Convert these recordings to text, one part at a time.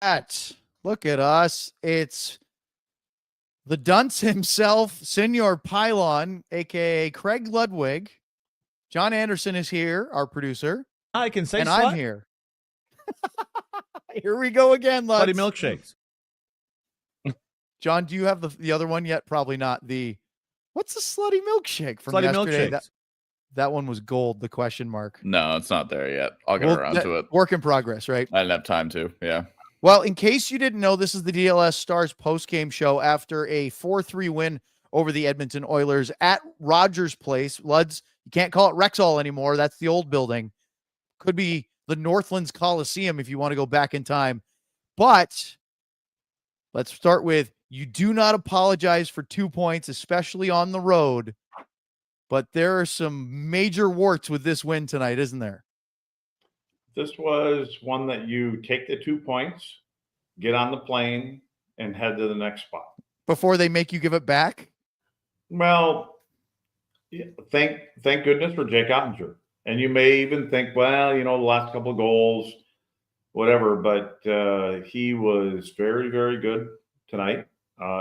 that. Look at us. It's the dunce himself, Senor Pylon, a.k.a. Craig Ludwig. John Andersen is here, our producer. I can say and slut. I'm here. Here we go again, Lutz. Slutty milkshakes. John, do you have the other one yet? Probably not. What's the slutty milkshake from yesterday? That one was gold, the question mark. No, it's not there yet. I'll get around to it. Work in progress, right? I didn't have time to, yeah. Well, in case you didn't know, this is the DLLS STARS postgame show after a 4-3 win over the Edmonton Oilers at Rogers Place. Luds, you can't call it Rexall anymore. That's the old building. Could be the Northlands Coliseum if you want to go back in time. But let's start with, you do not apologize for 2 points, especially on the road. But there are some major warts with this win tonight, isn't there? This was one that you take the 2 points, get on the plane, and head to the next spot. Before they make you give it back? Well, thank goodness for Jake Ottinger. And you may even think, well, the last couple of goals, whatever. But he was very, very good tonight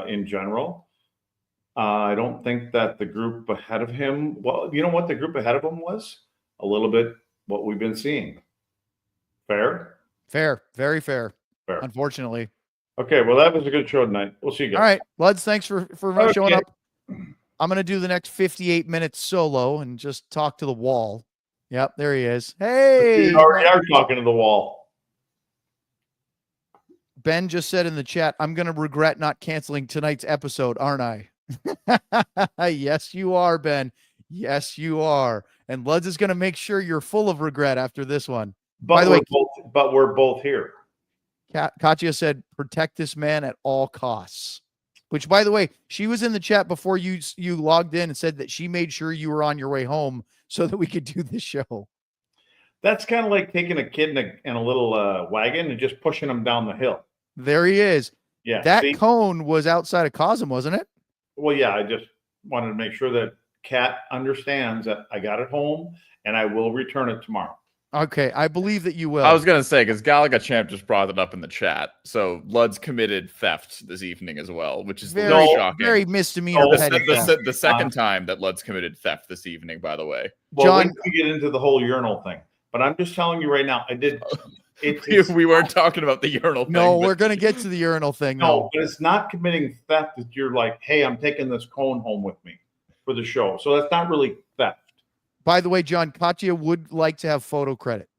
in general. I don't think that the group ahead of him, well, you know what the group ahead of him was? A little bit what we've been seeing. Fair? Fair. Very fair. Fair. Unfortunately. Okay, well, that was a good show tonight. We'll see you guys. All right, Luds, thanks for showing up. I'm going to do the next 58 minutes solo and just talk to the wall. Yep, there he is. Hey! You already are talking to the wall. Ben just said in the chat, I'm going to regret not canceling tonight's episode, aren't I? Yes, you are, Ben. Yes, you are. And Luds is going to make sure you're full of regret after this one. By the way, we're both here. Katya said, protect this man at all costs. Which, by the way, she was in the chat before you logged in and said that she made sure you were on your way home so that we could do this show. That's kind of like taking a kid in a little wagon and just pushing him down the hill. There he is. Yeah. That cone was outside of COSM, wasn't it? Well, yeah, I just wanted to make sure that Kat understands that I got it home and I will return it tomorrow. Okay, I believe that you will. I was going to say, because Galaga Champ just brought it up in the chat. So Lud's committed theft this evening as well, which is very shocking. Very misdemeanor. The second time that Lud's committed theft this evening, by the way. Well, John, we get into the whole urinal thing. But I'm just telling you right now, I did. We weren't talking about the urinal thing. No, we're going to get to the urinal thing. No, but it's not committing theft that you're like, hey, I'm taking this cone home with me for the show. So that's not really theft. By the way, John, Katya would like to have photo credit.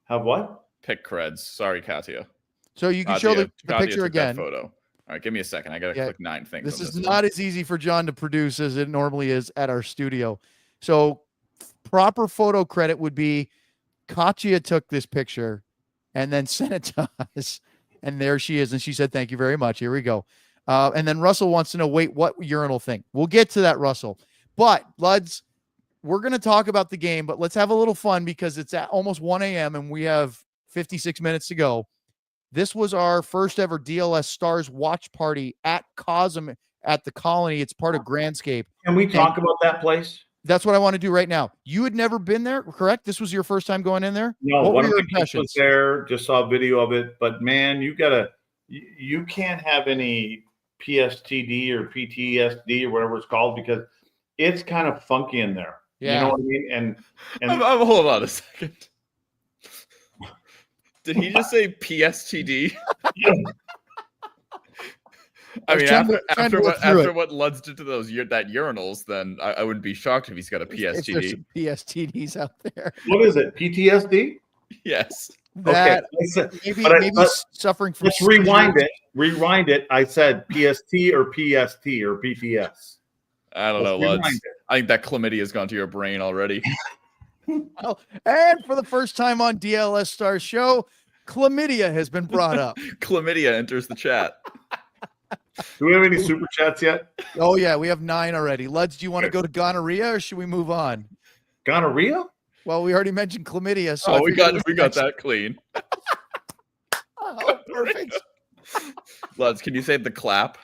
Have what? Pick creds. Sorry, Katya. So you can show the picture again. Photo. All right, give me a second. I got to click 9 things. This is not as easy for John to produce as it normally is at our studio. So proper photo credit would be Katya took this picture and then sent it to us. And there she is. And she said, thank you very much. Here we go. And then Russell wants to know, wait, what urinal thing? We'll get to that, Russell. But, Luds, we're going to talk about the game, but let's have a little fun because it's at almost 1 a.m. and we have 56 minutes to go. This was our first ever DLS Stars watch party at COSM at the Colony. It's part of Grandscape. Can we talk about that place? That's what I want to do right now. You had never been there, correct? This was your first time going in there? No, what one were of your the kids impressions? was there, just saw a video of it. But, man, you can't have any PSTD or PTSD or whatever it's called because it's kind of funky in there. Yeah. You know what I mean? And hold on a second. Did he just say PSTD? I mean, after what Luds did to that urinals, then I wouldn't be shocked if he's got a PSTD. There's some PSTDs out there. What is it? PTSD? Yes. That maybe suffering from. Let's rewind it. Rewind it. I said PST or PST or PTS. I don't know, Luds. I think that chlamydia has gone to your brain already. Well, and for the first time on DLS Stars show, chlamydia has been brought up. Chlamydia enters the chat. Do we have any super chats yet? Oh, yeah, we have 9 already. Luds, do you want to go to gonorrhea or should we move on? Gonorrhea? Well, we already mentioned chlamydia. So we got that clean. Oh, perfect. Luds, can you say the clap?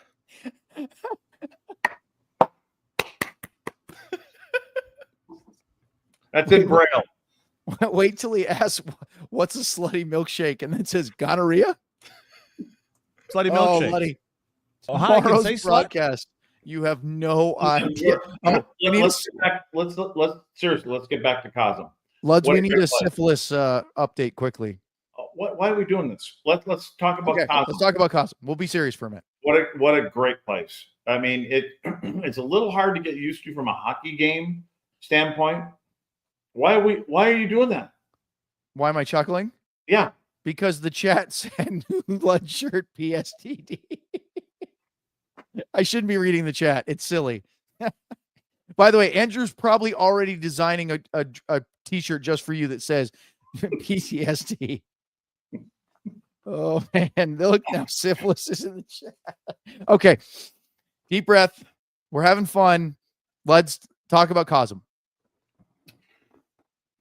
That's in Braille. Wait till he asks, what's a slutty milkshake? And then says gonorrhea? Slutty Oh, milkshake. buddy. Oh, hi, I can Tomorrow's say slut. broadcast. You have no idea. Oh, we need let's get back. Let's seriously. Let's get back to COSM. Luds, What we a need great a play. syphilis update quickly. Why are we doing this? Let's talk about Okay, COSM. let's talk about COSM. We'll be serious for a minute. What a great place. I mean, it's a little hard to get used to from a hockey game standpoint. Why are you doing that? Why am I chuckling? Yeah. Because the chat said Lud shirt PSTD. I shouldn't be reading the chat. It's silly. By the way, Andrew's probably already designing a t-shirt just for you that says PTSD. Oh man, look now, syphilis is in the chat. Okay, deep breath. We're having fun. Let's talk about COSM.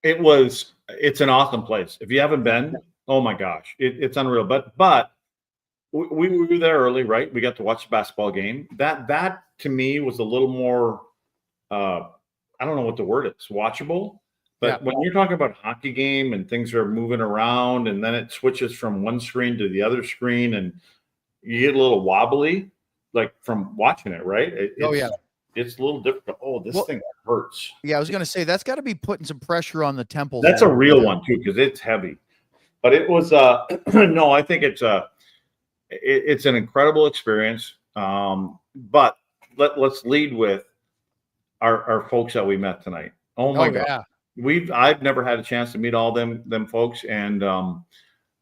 It's an awesome place. If you haven't been, oh my gosh, it's unreal. But we were there early, right? We got to watch the basketball game. That to me was a little more, I don't know what the word is, watchable. But when you're talking about hockey game and things are moving around and then it switches from one screen to the other screen and you get a little wobbly, like from watching it, right? It's a little difficult. Oh, this thing hurts. Yeah, I was going to say that's got to be putting some pressure on the temples. That's a real one too, because it's heavy. But it was no, I think it's an incredible experience. But let's lead with our folks that we met tonight. Oh my God. Yeah. I've never had a chance to meet all them folks, and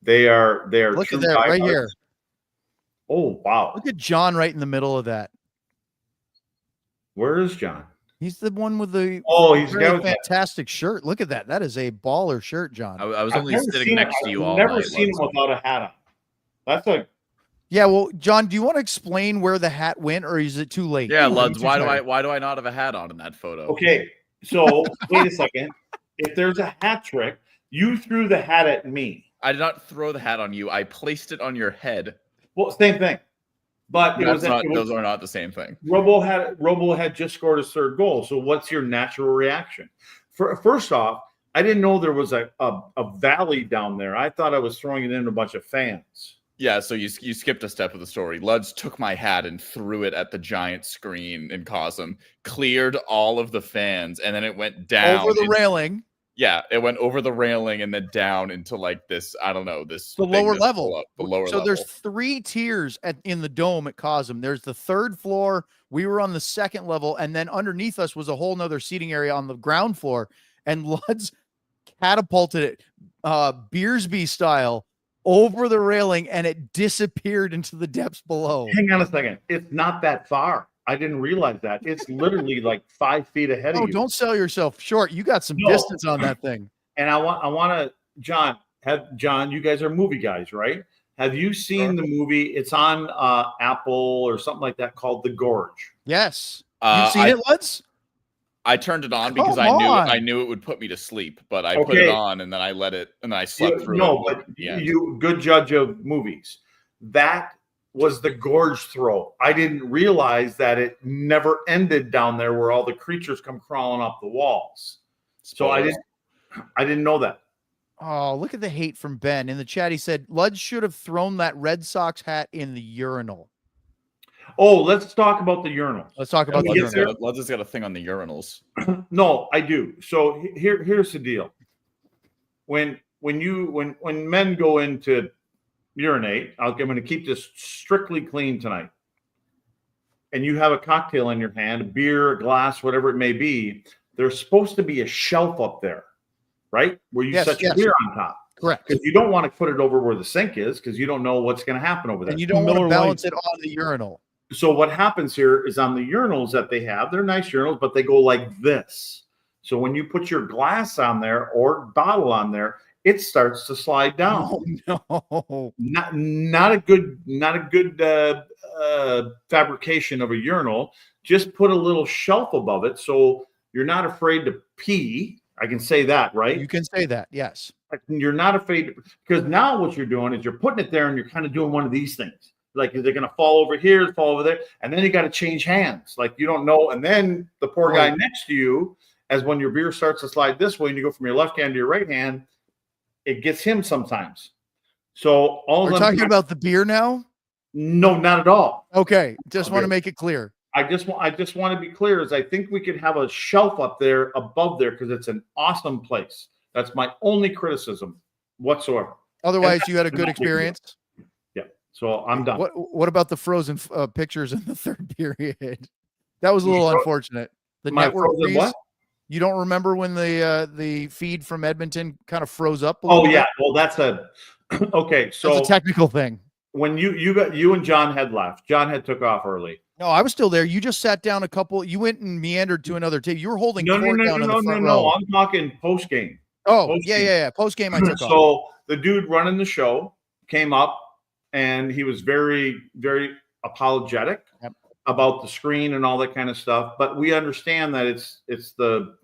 they are Look at that right here. Oh wow! Look at John right in the middle of that. Where is John? He's the one with the he's got a fantastic shirt. Look at that. That is a baller shirt, John. I was only sitting next to you all night. I've never seen him without a hat on. That's a yeah. Well, John, do you want to explain where the hat went, or is it too late? Yeah, Luds. Why do I not have a hat on in that photo? Okay, so wait a second. If there's a hat trick, you threw the hat at me. I did not throw the hat on you. I placed it on your head. Well, same thing. But those are not the same thing. Robo had just scored his third goal. So what's your natural reaction? First off, I didn't know there was a valley down there. I thought I was throwing it in a bunch of fans. Yeah, so you skipped a step of the story. Luds took my hat and threw it at the giant screen in COSM, cleared all of the fans, and then it went down over the railing. Yeah, it went over the railing and then down into like this, I don't know, this the lower level. The lower level. So there's 3 tiers in the dome at COSM. There's the 3rd floor. We were on the 2nd level, and then underneath us was a whole nother seating area on the ground floor. And Luds catapulted it, Beersby style, over the railing, and it disappeared into the depths below. Hang on a second. It's not that far. I didn't realize that. It's literally like 5 feet ahead of you. Oh, don't sell yourself short. You got some distance on that thing. And I want to, John, you guys are movie guys, right? Have you seen the movie? It's on Apple or something like that called The Gorge. Yes. You've seen it, Luds? I turned it on because I knew it would put me to sleep, but I put it on and then I let it and I slept through it. No, but you good judge of movies. That was the gorge throw. I didn't realize that it never ended down there where all the creatures come crawling up the walls. So I didn't know that. Oh, look at the hate from Ben in the chat. He said Luds should have thrown that Red Sox hat in the urinal. Oh, let's talk about the urinals. Let's talk about the urinal. Luds has got a thing on the urinals. No, I do. So here's the deal. When men go into urinate, I'm going to keep this strictly clean tonight. And you have a cocktail in your hand, a beer, a glass, whatever it may be. There's supposed to be a shelf up there, right? Where you set your beer on top. Correct. Because you don't want to put it over where the sink is because you don't know what's going to happen over there. And you don't want to balance it on the urinal. So what happens here is on the urinals that they have, they're nice urinals, but they go like this. So when you put your glass on there or bottle on there, it starts to slide down. Oh, no. Not a good fabrication of a urinal. Just put a little shelf above it so you're not afraid to pee. I can say that, right? You can say that, yes. You're not afraid because now what you're doing is you're putting it there and you're kind of doing one of these things. Like they're going to fall over here, fall over there, and then you got to change hands. Like you don't know, and then the poor guy next to you, as when your beer starts to slide this way, and you go from your left hand to your right hand, it gets him sometimes. So we're talking about the beer now. No, not at all. Okay, just want to Okay. make it clear. I just want to be clear. Is I think we could have a shelf up there above there because it's an awesome place. That's my only criticism whatsoever. Otherwise, you had a not good big deal. experience. Yeah. So I'm done. What about the frozen pictures in the third period? That was a little unfortunate. The My network frozen freeze. what? You don't remember when the feed from Edmonton kind of froze up a Oh little yeah. bit? Well, that's a okay. So That's a technical thing. when you and John had left, John had took off early. No, I was still there. You just sat down you went and meandered to another table. You were holding court down in the front row. I'm talking post game. Oh, yeah. Post game, I took off. So the dude running the show came up and he was very, very apologetic about the screen and all that kind of stuff. But we understand that it's the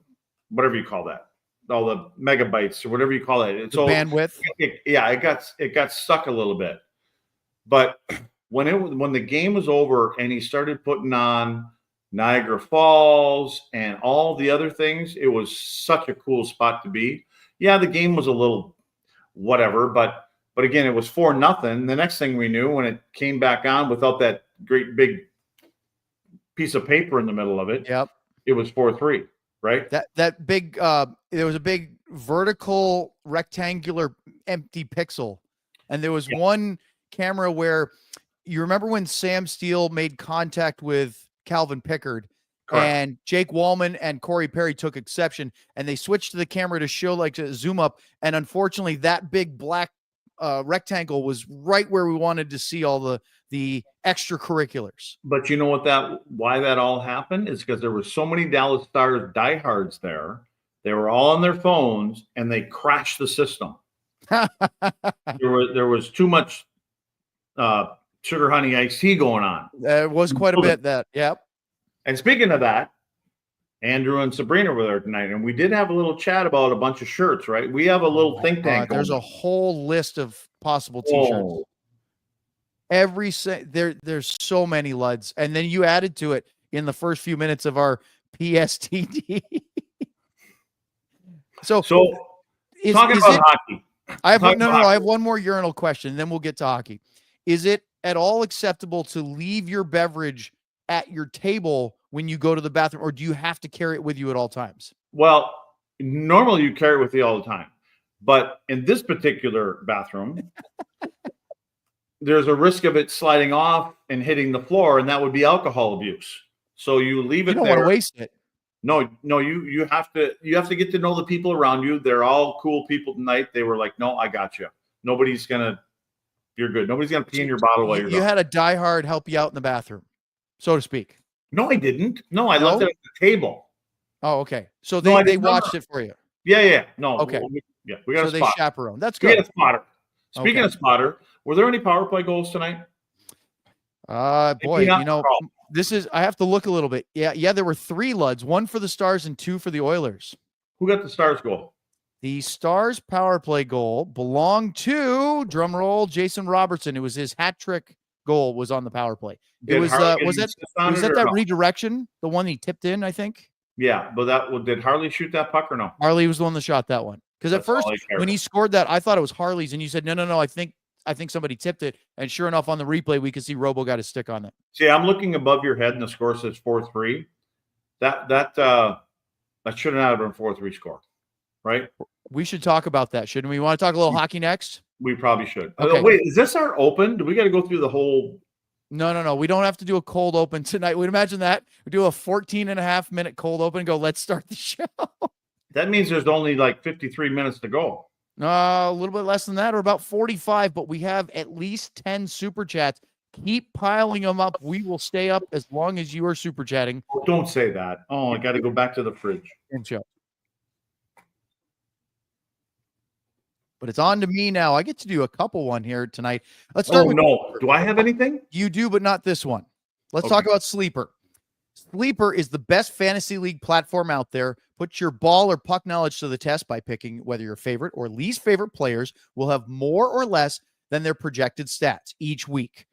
whatever you call that, all the megabytes or whatever you call it. It's The bandwidth. It got stuck a little bit. But when the game was over and he started putting on Niagara Falls and all the other things, it was such a cool spot to be. Yeah, the game was a little whatever, but again, it was 4-0. The next thing we knew, when it came back on without that great big piece of paper in the middle of it, it was 4-3, right? That big there was a big vertical rectangular empty pixel, and there was one camera where you remember when Sam Steele made contact with Calvin Pickard. Correct. And Jake Wallman and Corey Perry took exception, and they switched to the camera to show to zoom up. And unfortunately, that big black rectangle was right where we wanted to see all the extracurriculars. But you know why that all happened is because there were so many Dallas Stars diehards there. They were all on their phones, and they crashed the system. there was too much sugar honey iced tea going on. There was quite a bit that. Yep. And speaking of that, Andrew and Sabrina were there tonight, and we did have a little chat about a bunch of shirts, right? We have a little think tank. There's a whole list of possible T-shirts. There's so many LUDs, and then you added to it in the first few minutes of our PSTD. so talking about hockey. I have one more urinal question, then we'll get to hockey. Is it at all acceptable to leave your beverage at your table when you go to the bathroom, or do you have to carry it with you at all times? Well, normally you carry it with you all the time, but in this particular bathroom, there's a risk of it sliding off and hitting the floor, and that would be alcohol abuse. So you leave it there. You don't want to waste it. No, you have to get to know the people around you. They're all cool people tonight. They were like, no, I got you. You're good. Nobody's gonna pee in your bottle while you're You had a diehard help you out in the bathroom, so to speak. No, I didn't. No, I left it at the table. Oh, okay. So they watched it for you. Yeah. No. Okay. We got a spot. They chaperone. That's We good. had a spotter. Speaking of spotter, were there any power play goals tonight? Boy, I have to look a little bit. Yeah, there were 3 LUDs, 1 for the Stars and 2 for the Oilers. Who got the Stars goal? The Stars power play goal belonged to, drum roll, Jason Robertson. It was his hat trick goal was on the power play. It was that redirection, the one he tipped in, I think? Yeah, but did Harley shoot that puck or no? Harley was the one that shot that one. Because at first, when he scored that, I thought it was Harley's, and you said, no, I think somebody tipped it. And sure enough, on the replay, we could see Robo got his stick on it. See, I'm looking above your head, and the score says 4-3. That should not have been 4-3 score, right? We should talk about that, shouldn't we? You want to talk a little hockey next? We probably should. Okay. Wait, is this our open? Do we got to go through the whole? No. We don't have to do a cold open tonight. We'd imagine that. We do a 14.5-minute cold open and go, let's start the show. That means there's only like 53 minutes to go. A little bit less than that, or about 45, but we have at least 10 super chats. Keep piling them up. We will stay up as long as you are super chatting. Oh, don't say that. Oh, I got to go back to the fridge. But it's on to me now. I get to do a couple one here tonight. Let's start with. No. Do I have anything? You do, but not this one. Let's talk about Sleeper. Sleeper is the best fantasy league platform out there. Put your ball or puck knowledge to the test by picking whether your favorite or least favorite players will have more or less than their projected stats each week.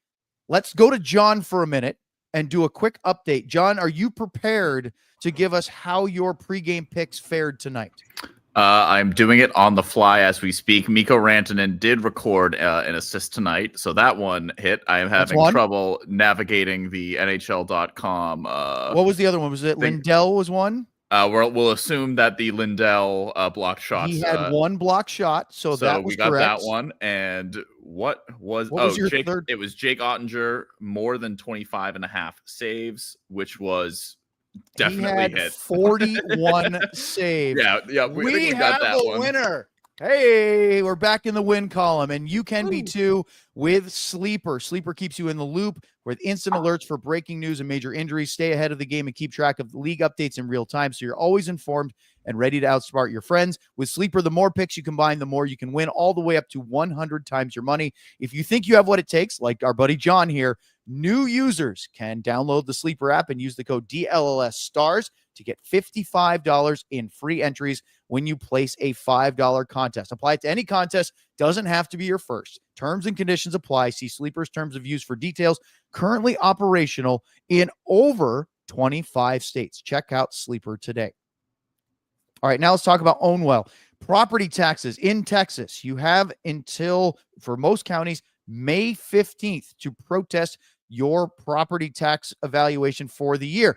Let's go to John for a minute and do a quick update. John, are you prepared to give us how your pregame picks fared tonight? I'm doing it on the fly as we speak. Mikko Rantanen did record an assist tonight, so that one hit. I am having trouble navigating the NHL.com. What was the other one? Was it Lindell was one? We'll assume that the Lindell block shots. He had one block shot, so that was we got correct. that one. And what was your Jake, third? It was Jake Ottinger, more than 25.5 saves, which was definitely hit. 41 saves. Yeah. We got that a winner. Hey, we're back in the win column, and you can be too with Sleeper. Sleeper keeps you in the loop with instant alerts for breaking news and major injuries. Stay ahead of the game and keep track of league updates in real time, so you're always informed and ready to outsmart your friends. With Sleeper, the more picks you combine, the more you can win, all the way up to 100 times your money. If you think you have what it takes, like our buddy John here, new users can download the Sleeper app and use the code DLLS STARS to get $55 in free entries when you place a $5 contest. Apply it to any contest. Doesn't have to be your first. Terms and conditions apply. See Sleeper's terms of use for details. Currently operational in over 25 states. Check out Sleeper today. All right, now let's talk about Ownwell. Property taxes in Texas. You have until, for most counties, May 15th to protest your property tax evaluation for the year.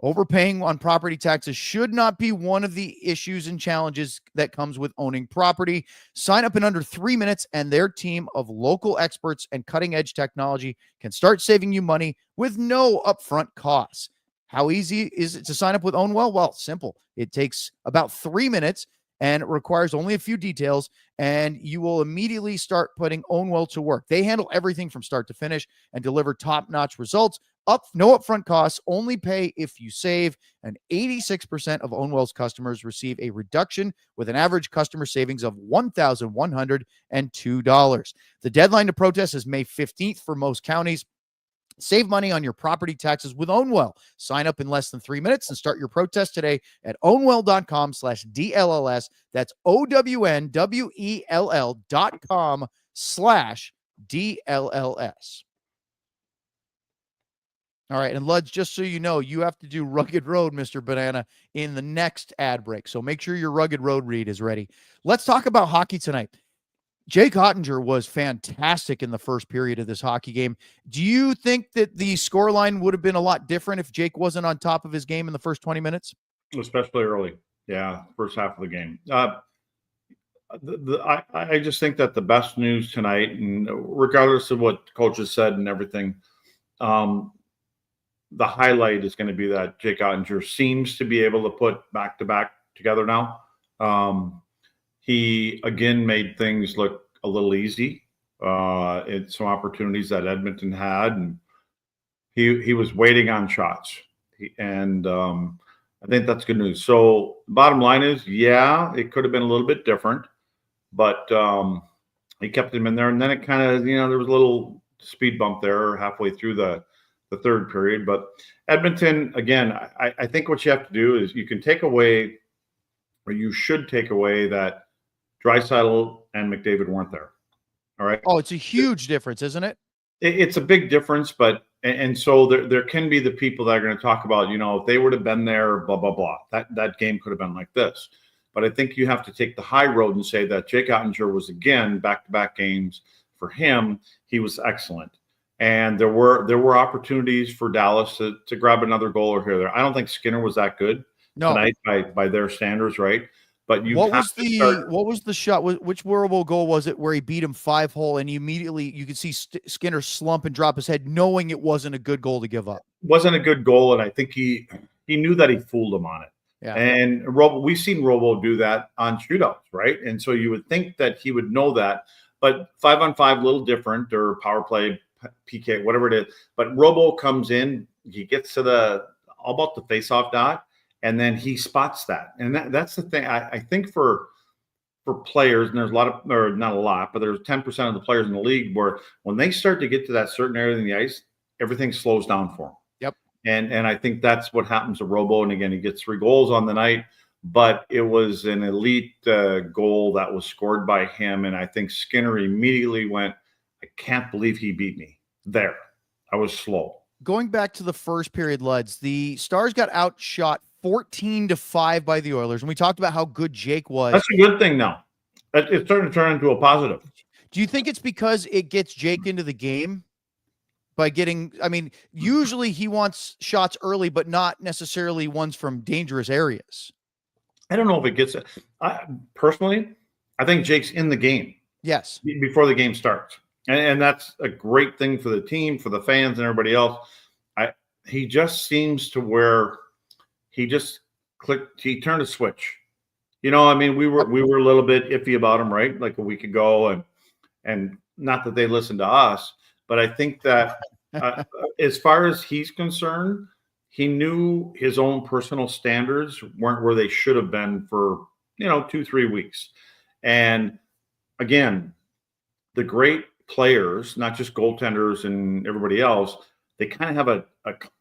Overpaying on property taxes should not be one of the issues and challenges that comes with owning property. Sign up in under 3 minutes, and their team of local experts and cutting-edge technology can start saving you money with no upfront costs. How easy is it to sign up with Ownwell? Well, simple. It takes about 3 minutes, and it requires only a few details, and you will immediately start putting Ownwell to work. They handle everything from start to finish and deliver top-notch results. No upfront costs, only pay if you save, and 86% of Ownwell's customers receive a reduction with an average customer savings of $1,102. The deadline to protest is May 15th for most counties. Save money on your property taxes with Ownwell. Sign up in less than 3 minutes and start your protest today at ownwell.com/DLLS. That's OWNWELL.com/DLLS. All right, and Luds, just so you know, you have to do Rugged Road, Mr. Banana, in the next ad break. So make sure your Rugged Road read is ready. Let's talk about hockey tonight. Jake Ottinger was fantastic in the first period of this hockey game. Do you think that the scoreline would have been a lot different if Jake wasn't on top of his game in the first 20 minutes? Especially early. Yeah, first half of the game. I just think that the best news tonight, and regardless of what coaches said and everything, the highlight is going to be that Jake Ottinger seems to be able to put back-to-back together now. He, again, made things look a little easy. It's some opportunities that Edmonton had, and he was waiting on shots. I think that's good news. So bottom line is, yeah, it could have been a little bit different, but he kept him in there. And then it kind of, there was a little speed bump there halfway through the third period. But Edmonton, again, I think what you have to do is you can take away, or you should take away, that Draisaitl and McDavid weren't there. All right. Oh, it's a huge difference, isn't it? It's a big difference, but and so there can be the people that are going to talk about, if they would have been there, blah, blah, blah. That game could have been like this. But I think you have to take the high road and say that Jake Ottinger was, again, back-to-back games for him. He was excellent. And there were opportunities for Dallas to grab another goal or here or there. I don't think Skinner was that good tonight by their standards, right? But what was the shot? Which Werewolf goal was it where he beat him 5-hole and you could see Skinner slump and drop his head, knowing it wasn't a good goal to give up? Wasn't a good goal, and I think he knew that he fooled him on it. Yeah. And we've seen Robo do that on shootouts, right? And so you would think that he would know that, but 5-on-5 a little different, or power play, PK, whatever it is. But Robo comes in, he gets to all about the face-off dot, and then he spots that. And that's the thing. I think for players, and there's a lot of, or not a lot, but there's 10% of the players in the league where when they start to get to that certain area in the ice, everything slows down for them. Yep. And I think that's what happens to Robo. And again, he gets 3 goals on the night, but it was an elite goal that was scored by him. And I think Skinner immediately went, I can't believe he beat me there. I was slow. Going back to the first period, Luds, the Stars got outshot 14-5 by the Oilers. And we talked about how good Jake was. That's a good thing now. It's starting to turn into a positive. Do you think it's because it gets Jake into the game by getting, I mean, usually he wants shots early, but not necessarily ones from dangerous areas. I don't know if it gets it. Personally, I think Jake's in the game. Yes. Before the game starts. And that's a great thing for the team, for the fans and everybody else. He just seems to where he just clicked, he turned a switch. You know, I mean, we were a little bit iffy about him, right? Like a week ago, and not that they listened to us, but I think that as far as he's concerned, he knew his own personal standards weren't where they should have been for, 2-3 weeks. And again, the great players, not just goaltenders and everybody else, they kind of have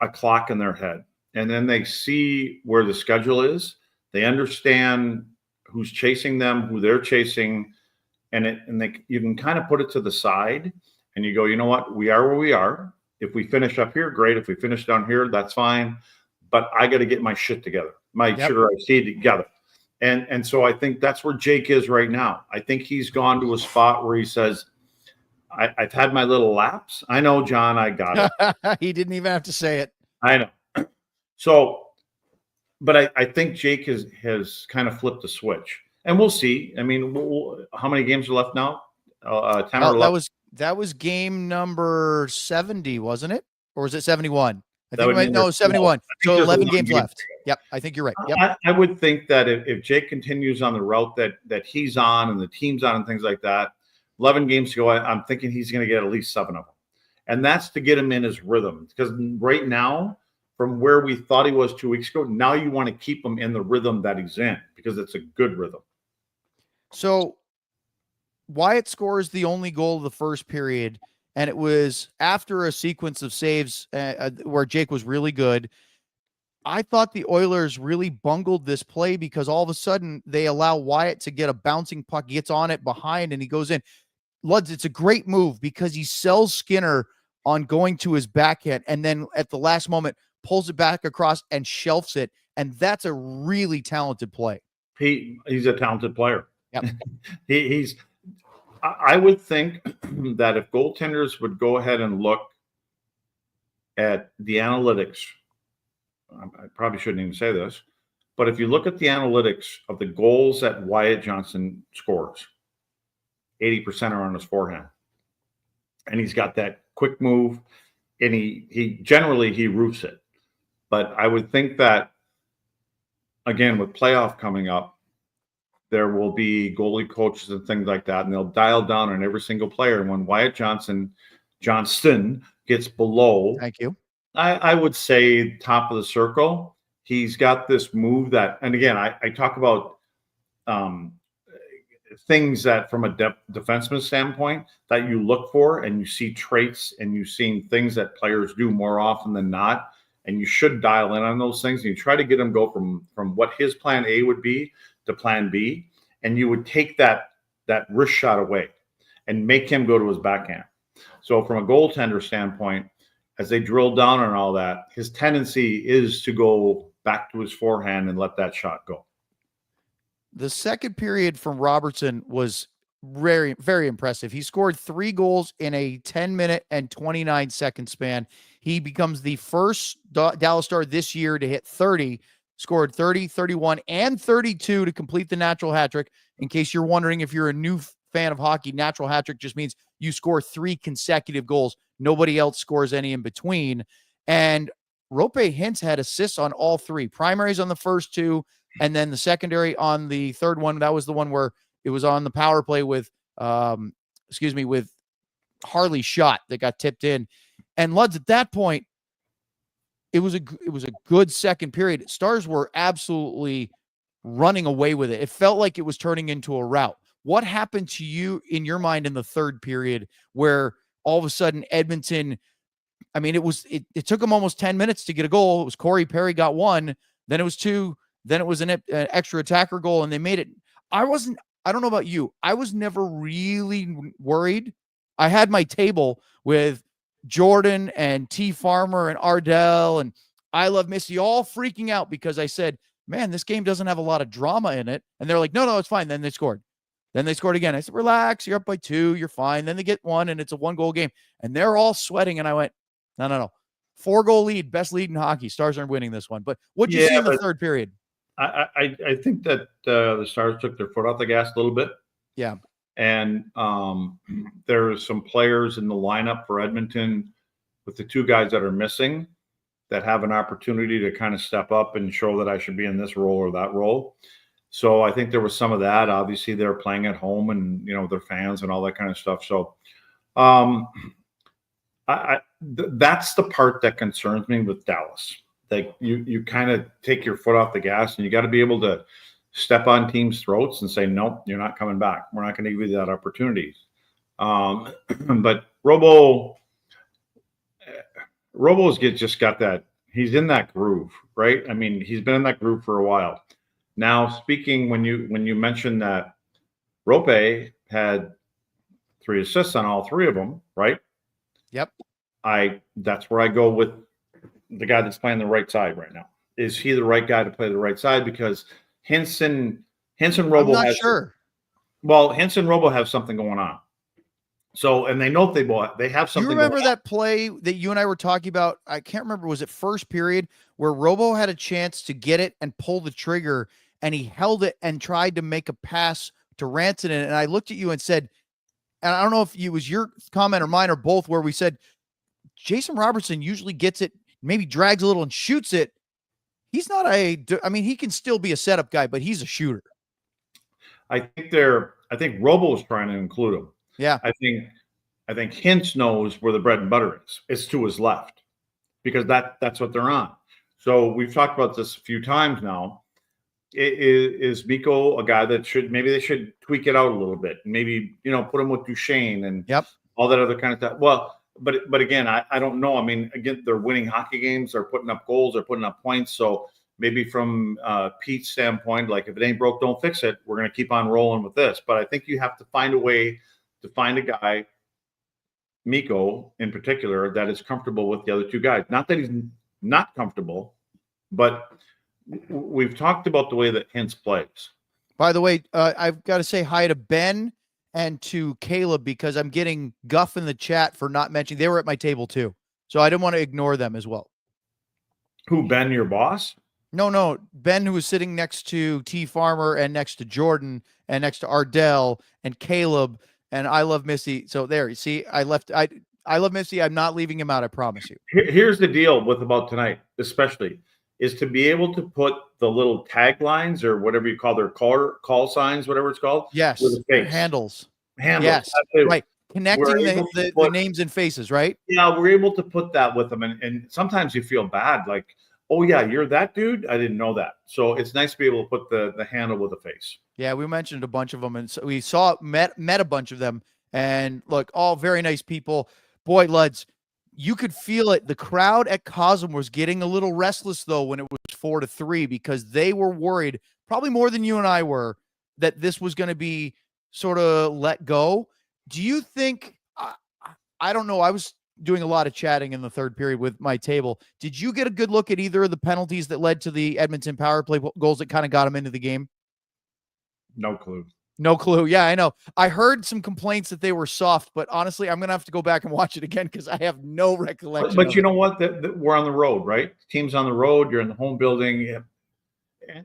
a clock in their head, and then they see where the schedule is. They understand who's chasing them, who they're chasing, you can kind of put it to the side, and you go, you know what? We are where we are. If we finish up here, great. If we finish down here, that's fine. But I got to get my shit together, my sugar iced tea together. And so I think that's where Jake is right now. I think he's gone to a spot where he says, I've had my little lapse. I know, John, I got it. He didn't even have to say it. I know. So, but I think Jake has kind of flipped the switch, and we'll see. I mean, how many games are left now? 10 or 11? That was game number 70, wasn't it? Or was it 71? I think 71. So 11 games left. Yep, I think you're right. Yep. I would think that if Jake continues on the route that he's on and the team's on and things like that, 11 games to go, I'm thinking he's going to get at least 7 of them. And that's to get him in his rhythm. Because right now, from where we thought he was 2 weeks ago, now you want to keep him in the rhythm that he's in, because it's a good rhythm. So Wyatt scores the only goal of the first period, and it was after a sequence of saves where Jake was really good. I thought the Oilers really bungled this play because all of a sudden they allow Wyatt to get a bouncing puck, gets on it behind, and he goes in. Luds, it's a great move because he sells Skinner on going to his backhand, and then at the last moment pulls it back across and shelves it, and that's a really talented play. He's a talented player. Yep. I would think that if goaltenders would go ahead and look at the analytics, I probably shouldn't even say this, but if you look at the analytics of the goals that Wyatt Johnston scores, 80% are on his forehand. And he's got that quick move, and he generally roofs it. But I would think that, again, with playoff coming up, there will be goalie coaches and things like that, and they'll dial down on every single player. And when Wyatt Johnston gets below, thank you, I would say top of the circle, he's got this move that, and again, I talk about things that from a defenseman standpoint that you look for, and you see traits, and you've seen things that players do more often than not, and you should dial in on those things, and you try to get him go from what his plan A would be to plan B, and you would take that wrist shot away and make him go to his backhand. So from a goaltender standpoint, as they drill down on all that, his tendency is to go back to his forehand and let that shot go. The second period from Robertson was very, very impressive. He scored 3 goals in a 10-minute and 29-second span. He becomes the first Dallas Star this year to hit 30, scored 30, 31, and 32 to complete the natural hat trick. In case you're wondering, if you're a new fan of hockey, natural hat trick just means you score 3 consecutive goals. Nobody else scores any in between. And Rope Hintz had assists on all 3. Primaries on the first 2, and then the secondary on the third one. That was the one where it was on the power play with Harley's shot that got tipped in. And Luds, at that point, it was a good second period. Stars were absolutely running away with it. It felt like it was turning into a rout. What happened to you in your mind in the third period where all of a sudden Edmonton, I mean, it took them almost 10 minutes to get a goal. It was Corey Perry got 1, then it was 2, then it was an extra attacker goal, and they made it. I don't know about you. I was never really worried. I had my table with Jordan and T. Farmer and Ardell and I Love Missy all freaking out because I said, man, this game doesn't have a lot of drama in it. And they're like, no, it's fine. Then they scored. Then they scored again. I said, relax, you're up by 2, you're fine. Then they get 1, and it's a 1-goal game. And they're all sweating. And I went, no. 4-goal lead, best lead in hockey. Stars aren't winning this one. But what'd you see in the third period? I think that the Stars took their foot off the gas a little bit. Yeah. And there are some players in the lineup for Edmonton with the 2 guys that are missing that have an opportunity to kind of step up and show that I should be in this role or that role. So I think there was some of that. Obviously, they're playing at home and, their fans and all that kind of stuff. So that's the part that concerns me with Dallas. Like you kind of take your foot off the gas, and you got to be able to step on teams' throats and say, nope, you're not coming back. We're not going to give you that opportunity. But Robo's just got that. He's in that groove, right? I mean, he's been in that groove for a while. Now, speaking when you mentioned that Rope had 3 assists on all 3 of them, right? Yep. That's where I go with the guy that's playing the right side right now. Is he the right guy to play the right side? Because Henson Robo I'm not sure. Well, Henson Robo have something going on. So, and they know they have something. You remember that play that you and I were talking about? I can't remember. Was it first period where Robo had a chance to get it and pull the trigger, and he held it and tried to make a pass to Rantanen? And I looked at you and said, and I don't know if it was your comment or mine or both, where we said, Jason Robertson usually gets it, maybe drags a little and shoots it. He's not he can still be a setup guy, but he's a shooter. I think Robo is trying to include him. Yeah. I think Hintz knows where the bread and butter is. It's to his left because that's what they're on. So we've talked about this a few times now. Is Mikko a guy that maybe they should tweak it out a little bit? Maybe, put him with Duchesne and all that other kind of stuff. Well, but again, I don't know. I mean, again, they're winning hockey games. They're putting up goals. They're putting up points. So maybe from Pete's standpoint, like if it ain't broke, don't fix it. We're going to keep on rolling with this. But I think you have to find a way to find a guy, Mikko in particular, that is comfortable with the other 2 guys. Not that he's not comfortable, but we've talked about the way that Hintz plays. By the way, I've got to say hi to Ben and to Caleb because I'm getting guff in the chat for not mentioning. They were at my table too. So I didn't want to ignore them as well. Who, Ben, your boss? No. Ben, who was sitting next to T Farmer and next to Jordan and next to Ardell and Caleb and I Love Missy. So there, you see, I Love Missy. I'm not leaving him out. I promise you. Here's the deal with about tonight, especially, is to be able to put the little taglines or whatever you call their call signs, whatever it's called. Yes. With the face. Handles. Yes. Right. Connecting the names and faces, right? Yeah, we're able to put that with them. And sometimes you feel bad, like, oh, yeah, you're that dude? I didn't know that. So it's nice to be able to put the handle with a face. Yeah, we mentioned a bunch of them. And so we met a bunch of them. And look, all very nice people. Boy, Luds, you could feel it. The crowd at COSM was getting a little restless, though, when it was 4-3 because they were worried, probably more than you and I were, that this was going to be sort of let go. Do you think I don't know. I was doing a lot of chatting in the third period with my table. Did you get a good look at either of the penalties that led to the Edmonton power play goals that kind of got them into the game? No clue. No clue. Yeah, I know. I heard some complaints that they were soft, but honestly, I'm going to have to go back and watch it again because I have no recollection. But you know what? We're on the road, right? Team's on the road. You're in the home building.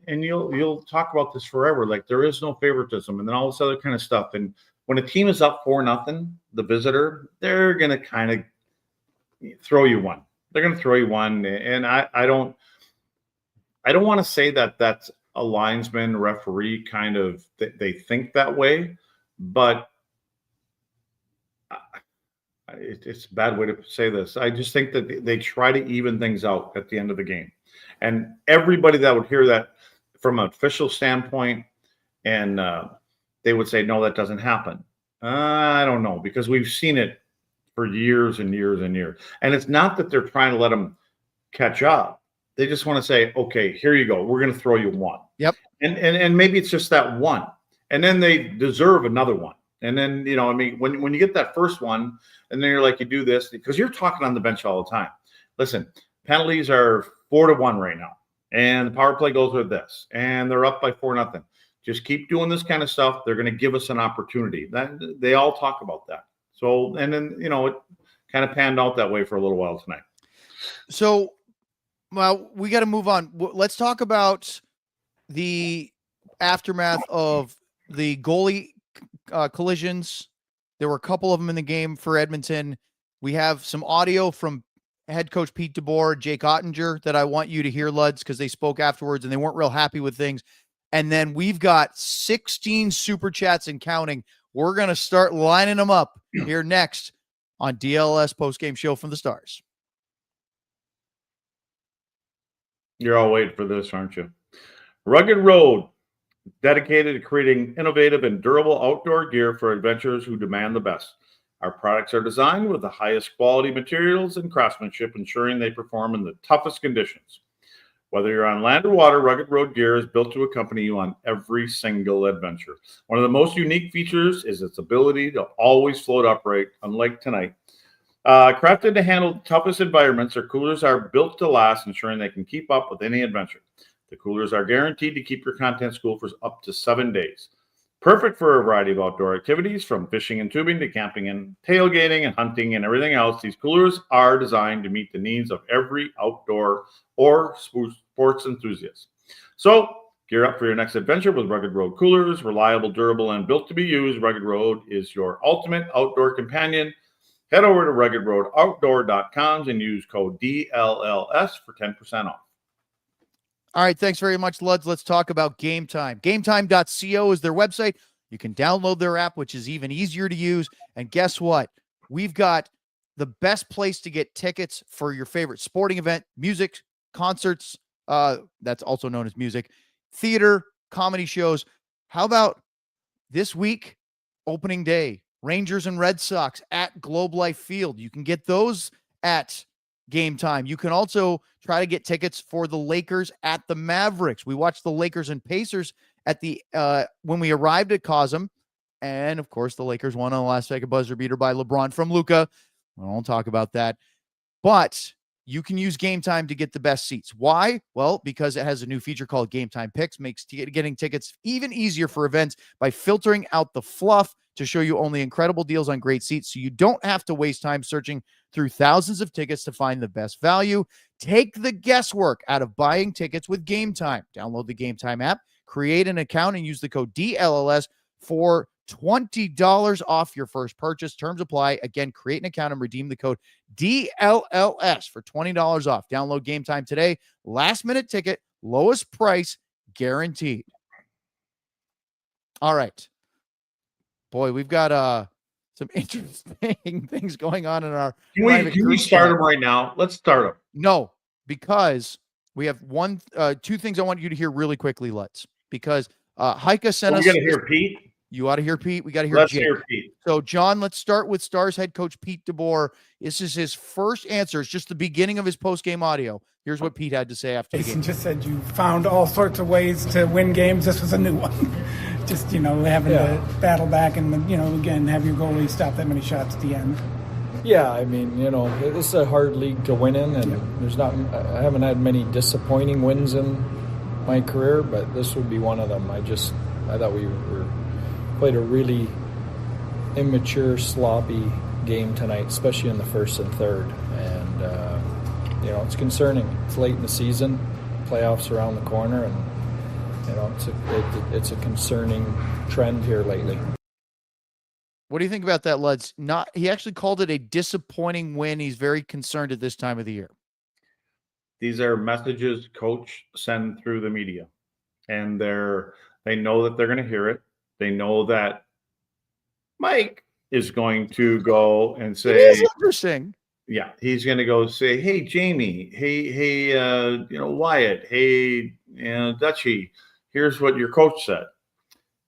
And you'll talk about this forever. Like, there is no favoritism and then all this other kind of stuff. And when a team is up 4-0, the visitor, they're going to kind of throw you one. They're going to throw you one. And I don't want to say that that's a linesman, referee kind of, they think that way, but it's a bad way to say this. I just think that they try to even things out at the end of the game. And everybody that would hear that from an official standpoint, and they would say, no, that doesn't happen. I don't know, because we've seen it for years and years and years. And it's not that they're trying to let them catch up. They just want to say, okay, here you go. We're going to throw you one. Yep. And maybe it's just that one. And then they deserve another one. And then, I mean, when you get that first one, and then you're like, you do this, because you're talking on the bench all the time. Listen, penalties are 4-1 right now. And the power play goes with this. And they're up by 4-0. Just keep doing this kind of stuff. They're going to give us an opportunity. That they all talk about that. So, and then, it kind of panned out that way for a little while tonight. So, well, we got to move on. Let's talk about the aftermath of the goalie collisions. There were a couple of them in the game for Edmonton. We have some audio from head coach Pete DeBoer, Jake Ottinger, that I want you to hear, Luds, because they spoke afterwards and they weren't real happy with things. And then we've got 16 super chats and counting. We're going to start lining them up here next on DLLS postgame show from the Stars. You're all waiting for this, aren't you? Rugged Road, dedicated to creating innovative and durable outdoor gear for adventurers who demand the best. Our products are designed with the highest quality materials and craftsmanship, ensuring they perform in the toughest conditions. Whether you're on land or water, Rugged Road gear is built to accompany you on every single adventure. One of the most unique features is its ability to always float upright, unlike tonight. Crafted to handle the toughest environments, our coolers are built to last, ensuring they can keep up with any adventure. The coolers are guaranteed to keep your contents cool for up to 7 days. Perfect for a variety of outdoor activities, from fishing and tubing to camping and tailgating and hunting and everything else. These coolers are designed to meet the needs of every outdoor or sports enthusiast. So, gear up for your next adventure with Rugged Road coolers. Reliable, durable, and built to be used, Rugged Road is your ultimate outdoor companion. Head over to ruggedroadoutdoor.com and use code DLLS for 10% off. All right, thanks very much, Luds. Let's talk about Game Time. GameTime.co is their website. You can download their app, which is even easier to use. And guess what? We've got the best place to get tickets for your favorite sporting event, music, concerts, that's also known as music, theater, comedy shows. How about this week, opening day, Rangers and Red Sox at Globe Life Field? You can get those at Game Time. You can also try to get tickets for the Lakers at the Mavericks. We watched the Lakers and Pacers at the when we arrived at COSM, and of course the Lakers won on the last second buzzer beater by LeBron from Luka. I won't talk about that, but you can use Game Time to get the best seats. Why? Well, because it has a new feature called Game Time Picks, makes getting tickets even easier for events by filtering out the fluff to show you only incredible deals on great seats, so you don't have to waste time searching through thousands of tickets to find the best value. Take the guesswork out of buying tickets with Game Time. Download the Game Time app, create an account, and use the code DLLS for $20 off your first purchase. Terms apply. Again, create an account and redeem the code DLLS for $20 off. Download Game Time today. Last minute ticket, lowest price guaranteed. All right. Boy, we've got some interesting things going on in our. Can we start them right now? Let's start them. No, because we have two things I want you to hear really quickly. Because Heike sent us. We got to hear Pete. You ought to hear Pete. We got to hear Let's Jake. hear Pete. So, John, let's start with Stars head coach Pete DeBoer. This is his first answer. It's just the beginning of his post-game audio. Here's what Pete had to say after the game. Just said you found all sorts of ways to win games. This was a new one. Just, having to battle back and, again, have your goalie stop that many shots at the end. Yeah, I mean, this is a hard league to win in, and I haven't had many disappointing wins in my career, but this would be one of them. I thought we played a really immature, sloppy game tonight, especially in the first and third. And, it's concerning. It's late in the season, playoffs around the corner, and, it's a concerning trend here lately. What do you think about that, Luds? He actually called it a disappointing win. He's very concerned at this time of the year. These are messages coach send through the media, and they know that they're going to hear it. They know that Mike is going to go and say, "It is interesting." Yeah, he's going to go say, "Hey, Jamie. Hey, Wyatt. Hey, Dutchie. Here's what your coach said."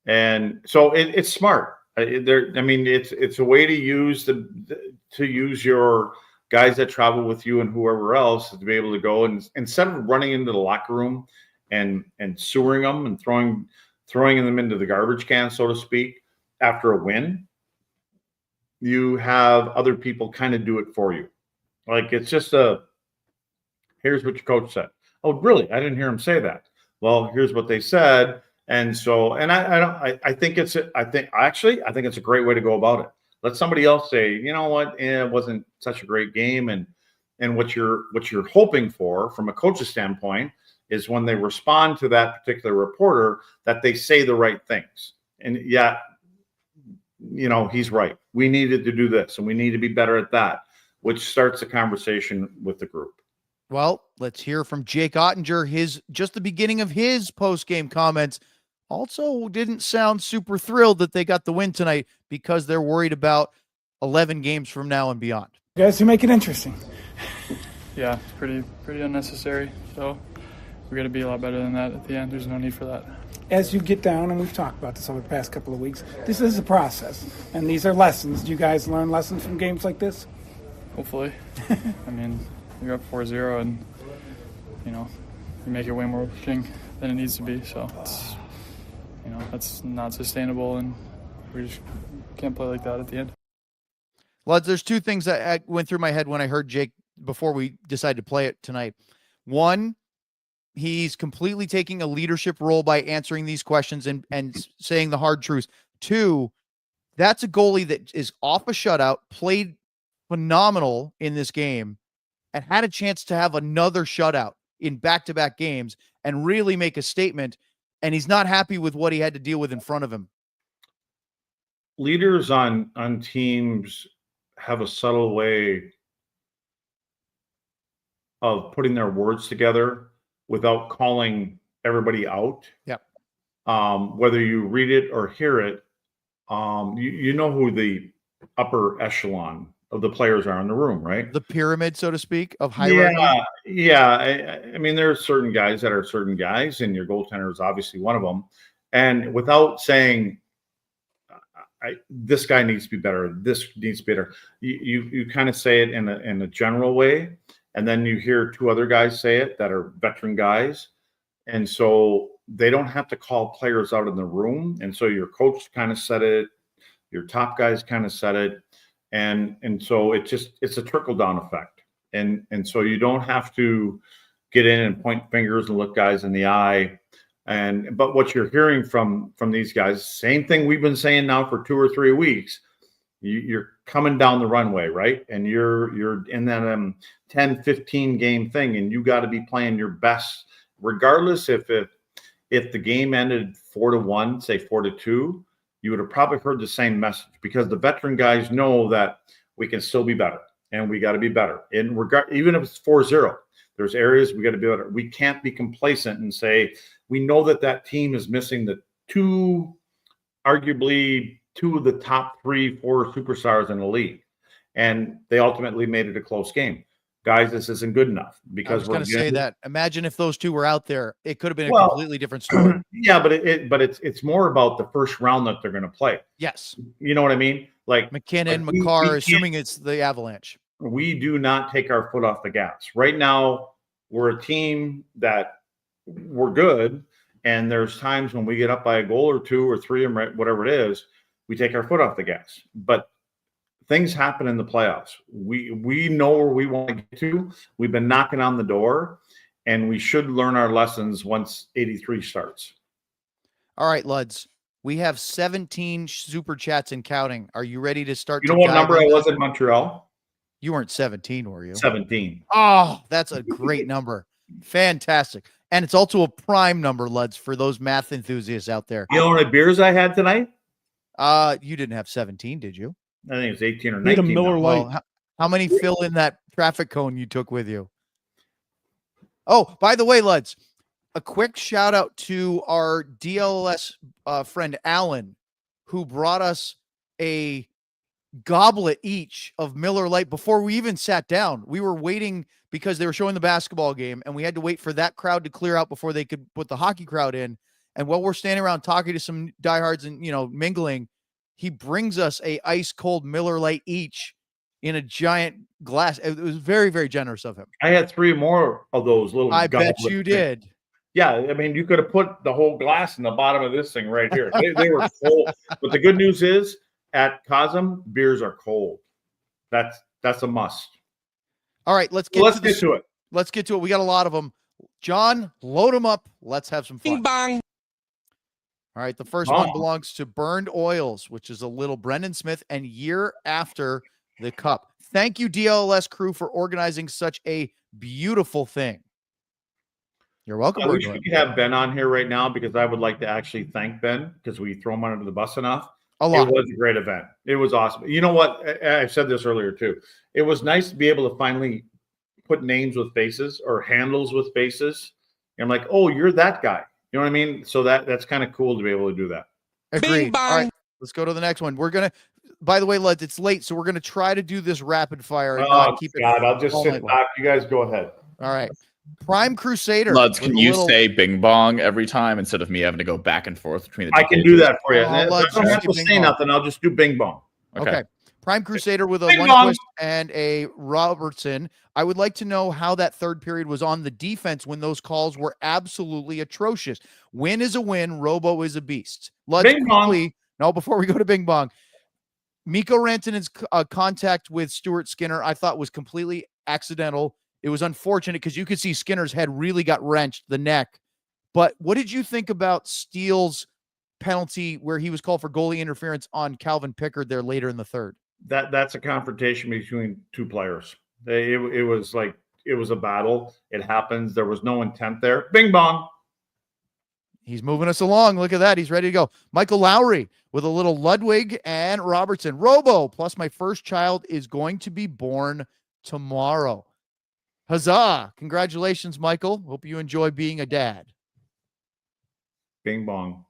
And so it's smart. It's a way to use your guys that travel with you and whoever else to be able to go, and instead of running into the locker room and sewering them and throwing them into the garbage can, so to speak, after a win, you have other people kind of do it for you. Like, it's just here's what your coach said. Oh, really? I didn't hear him say that. Well, here's what they said. And so, and I think it's a great way to go about it. Let somebody else say, you know what, it wasn't such a great game. And what you're hoping for from a coach's standpoint is when they respond to that particular reporter, that they say the right things. And yeah, you know, he's right. We needed to do this and we need to be better at that, which starts a conversation with the group. Well, let's hear from Jake Ottinger. Just the beginning of his post-game comments also didn't sound super thrilled that they got the win tonight because they're worried about 11 games from now and beyond. You guys, you make it interesting. Yeah, it's pretty unnecessary. So we got to be a lot better than that at the end. There's no need for that. As you get down, and we've talked about this over the past couple of weeks, this is a process, and these are lessons. Do you guys learn lessons from games like this? Hopefully. I mean, you're up 4-0, and, you know, you make it way more interesting than it needs to be. So, that's not sustainable, and we just can't play like that at the end. Well, there's two things that went through my head when I heard Jake before we decided to play it tonight. One, he's completely taking a leadership role by answering these questions and saying the hard truths. Two, that's a goalie that is off a shutout, played phenomenal in this game, and had a chance to have another shutout in back-to-back games and really make a statement, and he's not happy with what he had to deal with in front of him. Leaders on teams have a subtle way of putting their words together without calling everybody out. Yep. Whether you read it or hear it, you know who the upper echelon of the players are in the room, right? The pyramid, so to speak, of hierarchy. Yeah. I mean, there are certain guys that are certain guys, and your goaltender is obviously one of them. And without saying, this guy needs to be better, this needs to be better, you kind of say it in a general way. And then you hear two other guys say it that are veteran guys. And so they don't have to call players out in the room. And so your coach kind of said it, your top guys kind of said it. And so it's a trickle down effect. And so you don't have to get in and point fingers and look guys in the eye. But what you're hearing from these guys, same thing we've been saying now for 2 or 3 weeks. You're coming down the runway, right? And you're in that 10, 15 game thing, and you got to be playing your best, regardless if the game ended 4-1, say 4-2, you would have probably heard the same message, because the veteran guys know that we can still be better, and we got to be better. And even if it's 4-0, there's areas we got to be better. We can't be complacent and say we know that team is missing arguably two of the top 3-4 superstars in the league, and they ultimately made it a close game. Guys, this isn't good enough, because I was going to say that. Imagine if those two were out there, it could have been a completely different story. Yeah, but it's more about the first round that they're going to play. Yes, you know what I mean. Like McKinnon, McCarr, assuming it's the Avalanche. We do not take our foot off the gas. Right now, we're a team that we're good, and there's times when we get up by a goal or 2 or 3, and whatever it is, we take our foot off the gas. But things happen in the playoffs. We know where we want to get to. We've been knocking on the door, and we should learn our lessons once 83 starts. All right, Luds. We have 17 super chats and counting. Are you ready to start? You know what number I was in Montreal? You weren't 17, were you? 17. Oh, that's a great number. Fantastic. And it's also a prime number, Luds, for those math enthusiasts out there. You know how many beers I had tonight? You didn't have 17, did you? I think it's 18 or 19. Need a Miller Lite. Well, how many fill in that traffic cone you took with you? Oh, by the way, Luds, a quick shout out to our DLLS friend Alan, who brought us a goblet each of Miller Lite before we even sat down. We were waiting because they were showing the basketball game, and we had to wait for that crowd to clear out before they could put the hockey crowd in. And while we're standing around talking to some diehards and, mingling, he brings us a ice cold Miller Lite each in a giant glass. It was very, very generous of him. I had 3 more of those little. I bet you did. Yeah, I mean, you could have put the whole glass in the bottom of this thing right here. They were cold. But the good news is, at COSM, beers are cold. That's a must. All right, let's get to it. Let's get to it. We got a lot of them. John, load them up. Let's have some fun. Bing bong. All right, the first one belongs to Burned Oils, which is a little Brendan Smith and Year After the Cup. Thank you, DLLS crew, for organizing such a beautiful thing. You're welcome. I wish we could have Ben on here right now because I would like to actually thank Ben because we throw him under the bus enough. A lot. It was a great event. It was awesome. You know what? I said this earlier too. It was nice to be able to finally put names with faces or handles with faces. And I'm like, oh, you're that guy. You know what I mean? So that's kind of cool to be able to do that. Agreed. All right, let's go to the next one. We're going to, by the way, Lud, it's late, so we're going to try to do this rapid fire. And keep God, it I'll just sit back. You guys go ahead. All right. Prime Crusader. Luds, can you say bing bong every time instead of me having to go back and forth between the I can do that for you. I don't have to say nothing. I'll just do bing bong. Okay. Prime Crusader with a Lundqvist and a Robertson. I would like to know how that third period was on the defense when those calls were absolutely atrocious. Win is a win. Robo is a beast. Let's quickly. No, before we go to Bing Bong, Mikko Rantanen's contact with Stuart Skinner, I thought was completely accidental. It was unfortunate because you could see Skinner's head really got wrenched, the neck. But what did you think about Steele's penalty where he was called for goalie interference on Calvin Pickard there later in the third? That's a confrontation between two players. It was like it was a battle. It happens. There was no intent there. Bing bong. He's moving us along. Look at that. He's ready to go. Michael Lowry with a little Ludwig and Robertson. Robo, plus my first child is going to be born tomorrow. Huzzah. Congratulations, Michael. Hope you enjoy being a dad. Bing bong.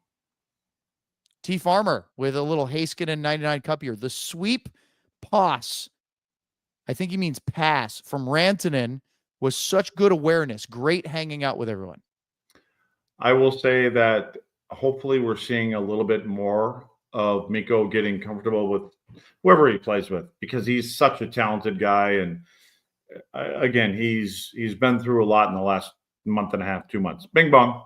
T Farmer with a little Heiskanen 99 cup here. The sweep pass, I think he means pass, from Rantanen was such good awareness. Great hanging out with everyone. I will say that hopefully we're seeing a little bit more of Mikko getting comfortable with whoever he plays with because he's such a talented guy. And again, he's been through a lot in the last month and a half, 2 months. Bing bong.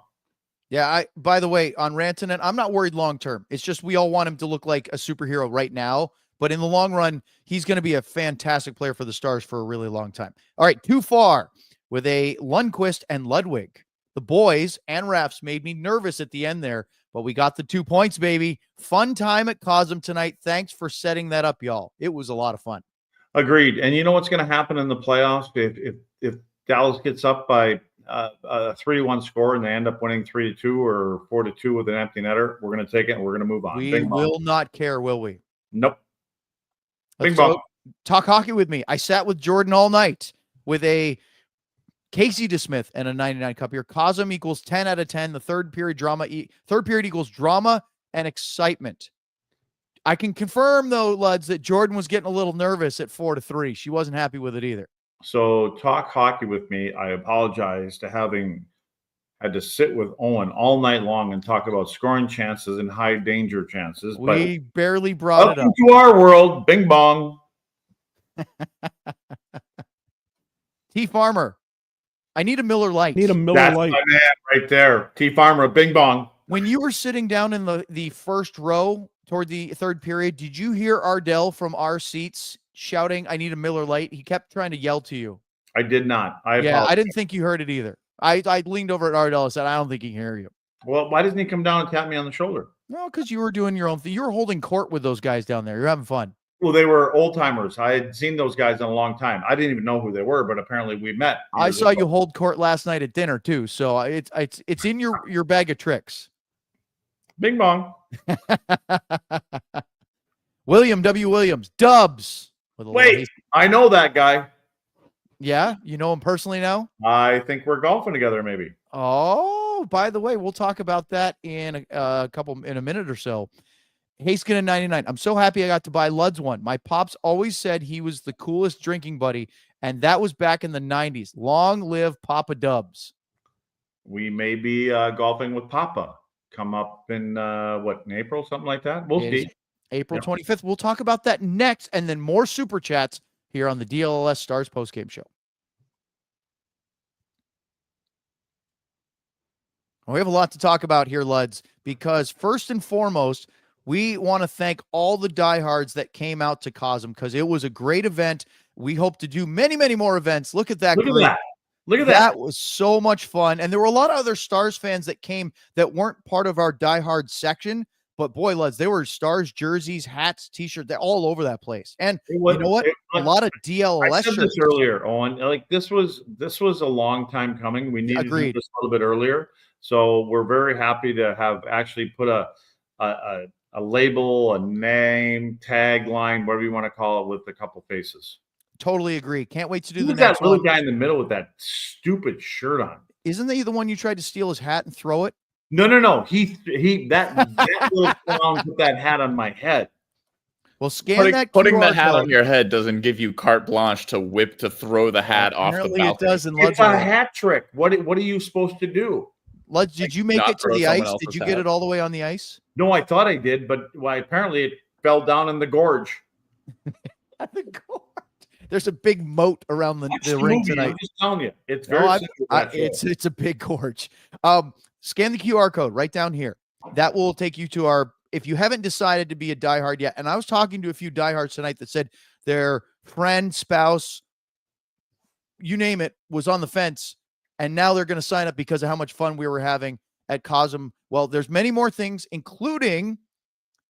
Yeah, by the way, on Rantanen, I'm not worried long-term. It's just we all want him to look like a superhero right now. But in the long run, he's going to be a fantastic player for the Stars for a really long time. All right, too far with a Lundqvist and Ludwig. The boys and refs made me nervous at the end there, but we got the 2 points, baby. Fun time at COSM tonight. Thanks for setting that up, y'all. It was a lot of fun. Agreed. And you know what's going to happen in the playoffs if Dallas gets up by a 3-1 score and they end up winning 3-2 or 4-2 with an empty netter, we're going to take it and we're going to move on. We will not care, will we? Nope. Let's talk hockey with me. I sat with Jordan all night with a Casey DeSmith and a 99 cup here. COSM equals 10 out of 10. The third period equals drama and excitement. I can confirm though, Luds, that Jordan was getting a little nervous at 4-3. She wasn't happy with it either. So talk hockey with me. I apologize to having had to sit with Owen all night long and talk about scoring chances and high danger chances. We barely brought it up. Welcome to our world. Bing bong. T Farmer. I need a Miller Lite. Need a Miller That's Lite. my man right there. T Farmer, bing bong. When you were sitting down in the first row toward the third period, did you hear Ardell from our seats shouting, "I need a Miller Lite"? He kept trying to yell to you. I did not. I didn't think you heard it either. I leaned over at Ardell and said, "I don't think he can hear you." Well, why doesn't he come down and tap me on the shoulder? No, because you were doing your own thing. You were holding court with those guys down there. You're having fun. Well, they were old timers. I had seen those guys in a long time. I didn't even know who they were, but apparently we met. I saw you hold court last night at dinner too, so it's in your bag of tricks. Bing bong. William W. Williams, Dubs. Wait, I know that guy. Yeah, you know him personally now? I think we're golfing together, maybe. Oh, by the way, we'll talk about that in in a minute or so. Heiskanen 99. I'm so happy I got to buy Lud's one. My pops always said he was the coolest drinking buddy, and that was back in the 90s. Long live Papa Dubs. We may be golfing with Papa. Come up in in April, something like that. We'll see. April 25th. We'll talk about that next, and then more super chats here on the DLLS Stars postgame show. We have a lot to talk about here, Luds, because first and foremost, we want to thank all the diehards that came out to COSM because it was a great event. We hope to do many, many more events. Look at that. Look at That was so much fun. And there were a lot of other Stars fans that came that weren't part of our diehard section. But boy, lads, they were Stars jerseys, hats, t-shirts, they're all over that place. And you know what? A lot of DLLS I said shirts. this earlier, Owen. Like this was a long time coming. We needed to do this a little bit earlier. So we're very happy to have actually put a label, a name, tagline, whatever you want to call it, with a couple faces. Totally agree. Can't wait to do the Who's next that little one. guy in the middle with that stupid shirt on? Isn't he the one you tried to steal his hat and throw it? No. That little clown put that hat on my head. Well, scan that. Putting QR the hat code. on your head doesn't give you carte blanche to throw the hat off the balcony. It does. It's a hat trick. What are you supposed to do? Ludge, did you make it to the ice? Did you get it all the way on the ice? No, I thought I did, but apparently it fell down in the gorge. The gorge. There's a big moat around the ring tonight. I'm just telling you, it's very it's a big gorge. Scan the QR code right down here. That will take you to our. If you haven't decided to be a diehard yet, and I was talking to a few diehards tonight that said their friend, spouse, you name it, was on the fence, and now they're going to sign up because of how much fun we were having at COSM. Well, there's many more things, including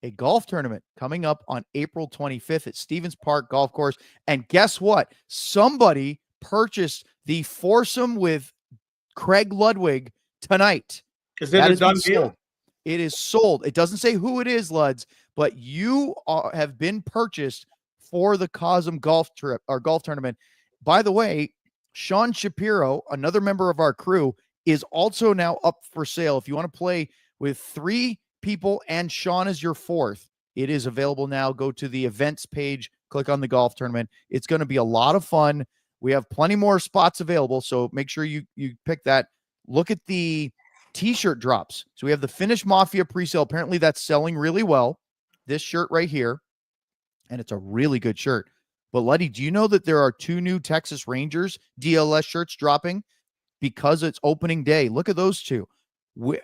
a golf tournament coming up on April 25th at Stevens Park Golf Course. And guess what? Somebody purchased the foursome with Craig Ludwig tonight. Is it a done deal? It is sold. It doesn't say who it is, Luds, but you have been purchased for the COSM golf trip or golf tournament. By the way, Sean Shapiro, another member of our crew, is also now up for sale. If you want to play with 3 people and Sean is your 4th, it is available now. Go to the events page, click on the golf tournament. It's going to be a lot of fun. We have plenty more spots available, so make sure you pick that. Look at the t-shirt drops. So we have the Finnish Mafia presale. Apparently that's selling really well. This shirt right here, and it's a really good shirt. But Luddy, do you know that there are 2 new Texas Rangers DLS shirts dropping because it's opening day? Look at those 2.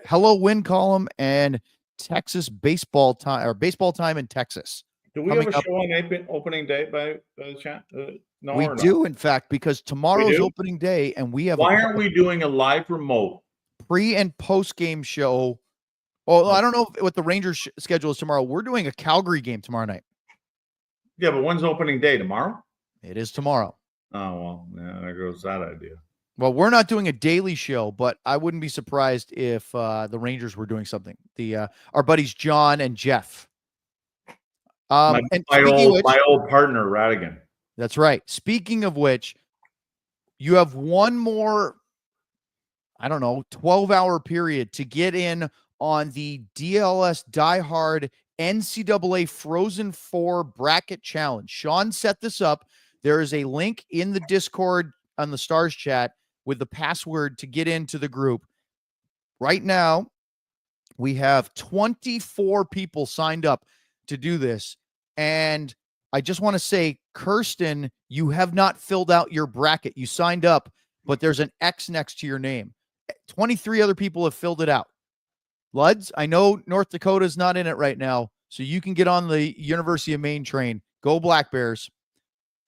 Hello Win Column and Texas baseball time, or baseball time in Texas. Do we have a show on opening day by the chat? No, we do, in fact, because tomorrow's opening day, and we have. Why aren't we doing a live remote pre and post game show? Oh, I don't know what the Rangers schedule is tomorrow. We're doing a Calgary game tomorrow night. Yeah, but when's opening day? Tomorrow? It is tomorrow. Oh well, yeah, there goes that idea. Well, we're not doing a daily show, but I wouldn't be surprised if the Rangers were doing something. Our buddies John and Jeff. My old partner, Radigan. That's right. Speaking of which, you have one more, 12-hour period to get in on the DLS Diehard NCAA Frozen 4 Bracket Challenge. Sean set this up. There is a link in the Discord on the Stars chat with the password to get into the group. Right now, we have 24 people signed up to do this. And I just want to say, Kirsten, you have not filled out your bracket. You signed up, but there's an X next to your name. 23 other people have filled it out. Luds, I know North Dakota's not in it right now, so you can get on the University of Maine train. Go Black Bears.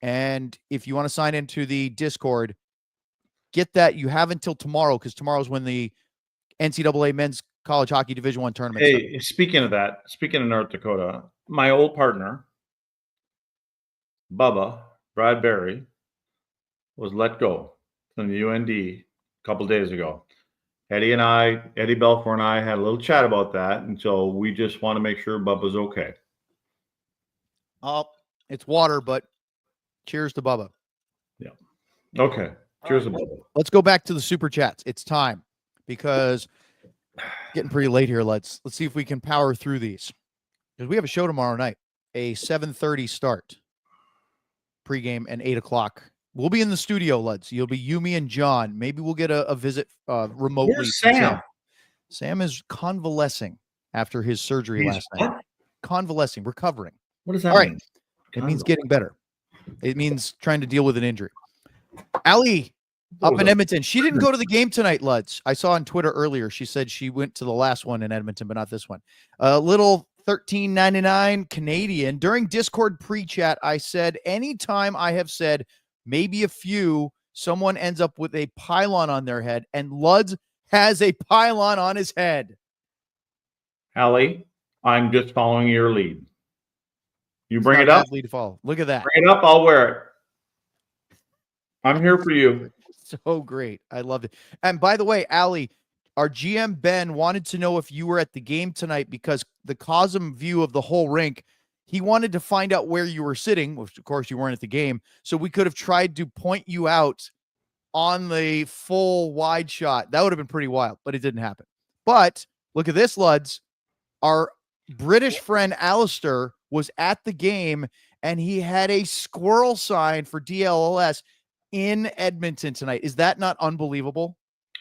And if you want to sign into the Discord, get that. You have until tomorrow, because tomorrow's when the NCAA Men's College Hockey Division I tournament. Hey, speaking of North Dakota, my old partner, Bubba Bradbury, was let go from the UND a couple days ago. Eddie Belfour and I had a little chat about that, and so we just want to make sure Bubba's okay. Oh, it's water, but cheers to Bubba. Yeah. Okay. Cheers to Bubba. Let's go back to the super chats. It's time, because it's getting pretty late here. Let's see if we can power through these, because we have a show tomorrow night, a 7:30 start pregame and 8 o'clock. We'll be in the studio, Luds. You'll be you, me, and John. Maybe we'll get a visit remotely. Where's Sam? Sam is convalescing after his surgery last night. Convalescing, recovering. What does that mean? All right. It means getting better. It means trying to deal with an injury. Allie up in Edmonton. She didn't go to the game tonight, Luds. I saw on Twitter earlier. She said she went to the last one in Edmonton, but not this one. A little $13.99 Canadian. During Discord pre-chat, I said, anytime I have said maybe a few someone ends up with a pylon on their head, and Luds has a pylon on his head. Allie, I'm just following your lead. You It's bring not it up. bad lead to follow. Look at that. Bring it up. I'll wear it. I'm here for you. So great. I loved it. And by the way, Allie, our GM Ben wanted to know if you were at the game tonight because the COSM view of the whole rink, he wanted to find out where you were sitting, which of course you weren't at the game. So we could have tried to point you out on the full wide shot. That would have been pretty wild, but it didn't happen. But look at this, Luds. Our British friend Alistair was at the game and he had a squirrel sign for DLLS in Edmonton tonight. Is that not unbelievable?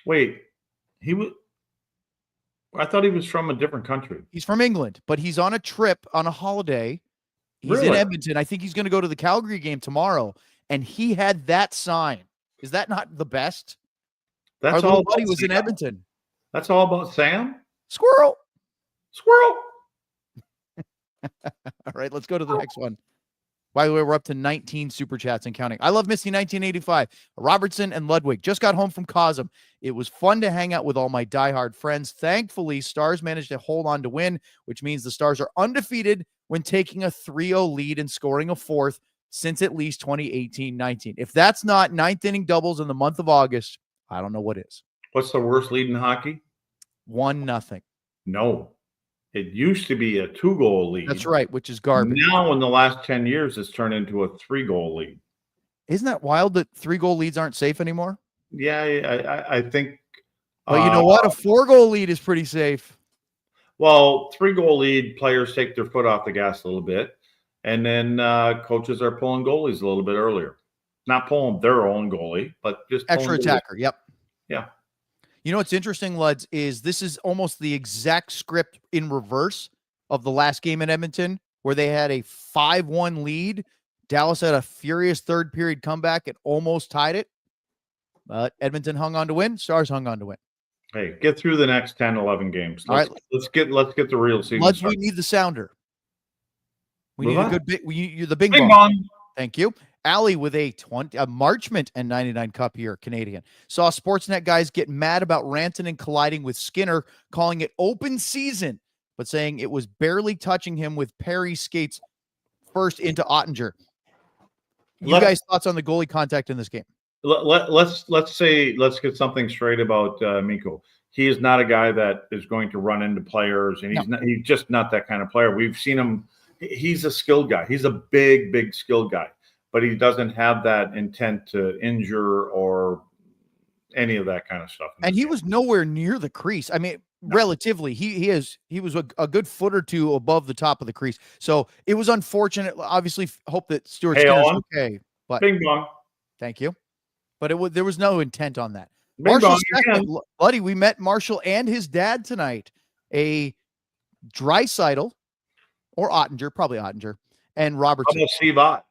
Wait, I thought he was from a different country. He's from England, but he's on a trip on a holiday. He's in Really? Edmonton. I think he's going to go to the Calgary game tomorrow. And he had that sign. Is that not the best? That's Our all little about buddy was in Sam? Edmonton. That's all about Sam? Squirrel. Squirrel. All right, let's go to the next one. By the way, we're up to 19 super chats and counting. I love Missy 1985. Robertson and Ludwig just got home from COSM. It was fun to hang out with all my diehard friends. Thankfully, Stars managed to hold on to win, which means the Stars are undefeated when taking a 3-0 lead and scoring a fourth since at least 2018-19. If that's not ninth inning doubles in the month of August, I don't know what is. What's the worst lead in hockey? 1-0. No. It used to be a 2-goal lead. That's right, which is garbage. Now, in the last 10 years, it's turned into a 3-goal lead. Isn't that wild that 3-goal leads aren't safe anymore? Yeah, I think. Well, you know what? A 4-goal lead is pretty safe. Well, 3-goal lead, players take their foot off the gas a little bit, and then coaches are pulling goalies a little bit earlier. Not pulling their own goalie, but just Extra attacker. Yep. Yeah. You know what's interesting, Luds, is this is almost the exact script in reverse of the last game in Edmonton, where they had a 5-1 lead. Dallas had a furious third period comeback and almost tied it. But Edmonton hung on to win. Stars hung on to win. Hey, get through the next 10, 11 games. All Let's get the real season. Luds, we need the sounder. We need a good big. You're the bing Bing bong. bong. Thank you. Allie with a Marchment and 99 Cup here, Canadian. Saw Sportsnet guys get mad about Rantanen colliding with Skinner, calling it open season, but saying it was barely touching him with Perry skates first into Ottinger. You guys' thoughts on the goalie contact in this game? Let's get something straight about Mikko. He is not a guy that is going to run into players, and he's just not that kind of player. We've seen him. He's a skilled guy. He's a big skilled guy. But he doesn't have that intent to injure or any of that kind of stuff. And he was nowhere near the crease. I mean, relatively, he was a good foot or two above the top of the crease. So it was unfortunate. Obviously, hope that Stuart Skinner's okay. But bing bong. Thank you. But there was no intent on that. Bing Marshall, bong, buddy, we met Marshall and his dad tonight. A Draisaitl or Ottinger, probably Ottinger, and Robertson. How about Steve Ott?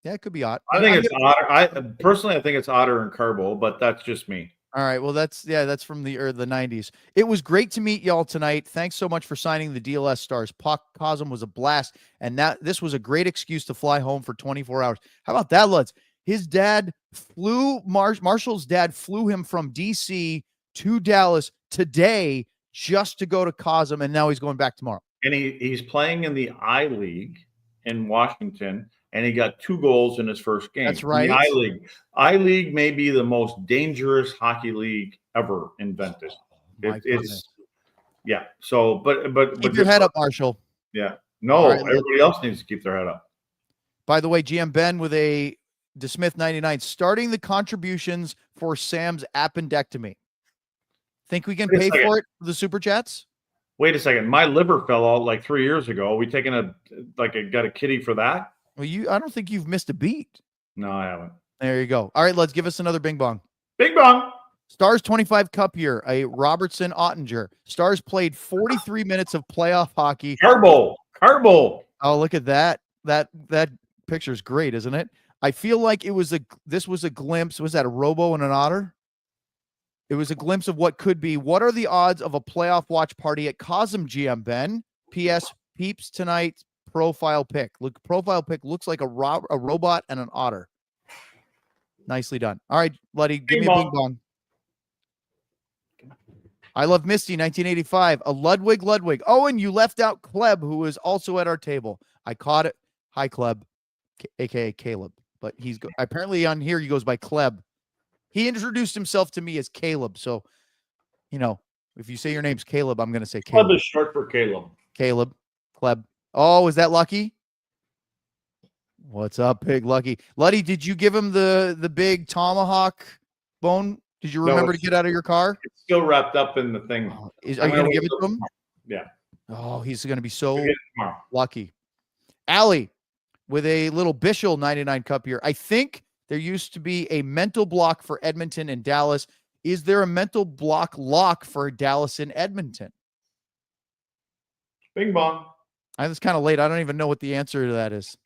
Yeah, it could be Ott. I think it's Otter. I think it's Otter and Carbo, but that's just me. All right. Well, that's from the 90s. It was great to meet y'all tonight. Thanks so much for signing the DLS Stars. COSM was a blast, and this was a great excuse to fly home for 24 hours. How about that, Luds? His dad Marshall's dad flew him from DC to Dallas today just to go to COSM, and now he's going back tomorrow. And he's playing in the I League in Washington. And he got 2 goals in his first game. That's right. The I League may be the most dangerous hockey league ever invented. It's yeah. So, but keep your head up, Marshall. Yeah. No, right, everybody else needs to keep their head up. By the way, GM Ben with a DeSmith 99 starting the contributions for Sam's appendectomy. Think we can pay for it for the super chats? Wait a second. My liver fell out like 3 years ago. Are we taking got a kitty for that? Well, I don't think you've missed a beat. No, I haven't. There you go. All right, let's give us another bing bong. Bing bong. Stars 25 Cup here, a Robertson Ottinger. Stars played 43 minutes of playoff hockey. Carbo. Oh, look at that. That picture's great, isn't it? I feel like this was a glimpse. Was that a Robo and an Otter? It was a glimpse of what could be. What are the odds of a playoff watch party at COSM, GM Ben? P.S. Peeps tonight. Profile pic. Profile pic looks like a robot and an otter. Nicely done. All right, Luddy, give Bing me a bong. bing bong. I Love Misty, 1985. A Ludwig. Owen, you left out Kleb, who was also at our table. I caught it. Hi, Kleb, a.k.a. Caleb. But apparently on here he goes by Kleb. He introduced himself to me as Caleb. So, if you say your name's Caleb, I'm going to say Caleb. Kleb is short for Caleb. Kleb. Oh, is that Lucky? What's up, Big Lucky? Luddy, did you give him the big tomahawk bone? Did you remember to get out of your car? It's still wrapped up in the thing. Are you going to give it to him? Yeah. Oh, he's going to be so tomorrow. Lucky. Allie, with a little Bishel 99 cup here. I think there used to be a mental block for Edmonton and Dallas. Is there a mental block lock for Dallas and Edmonton? Bing bong. It's kind of late. I don't even know what the answer to that is.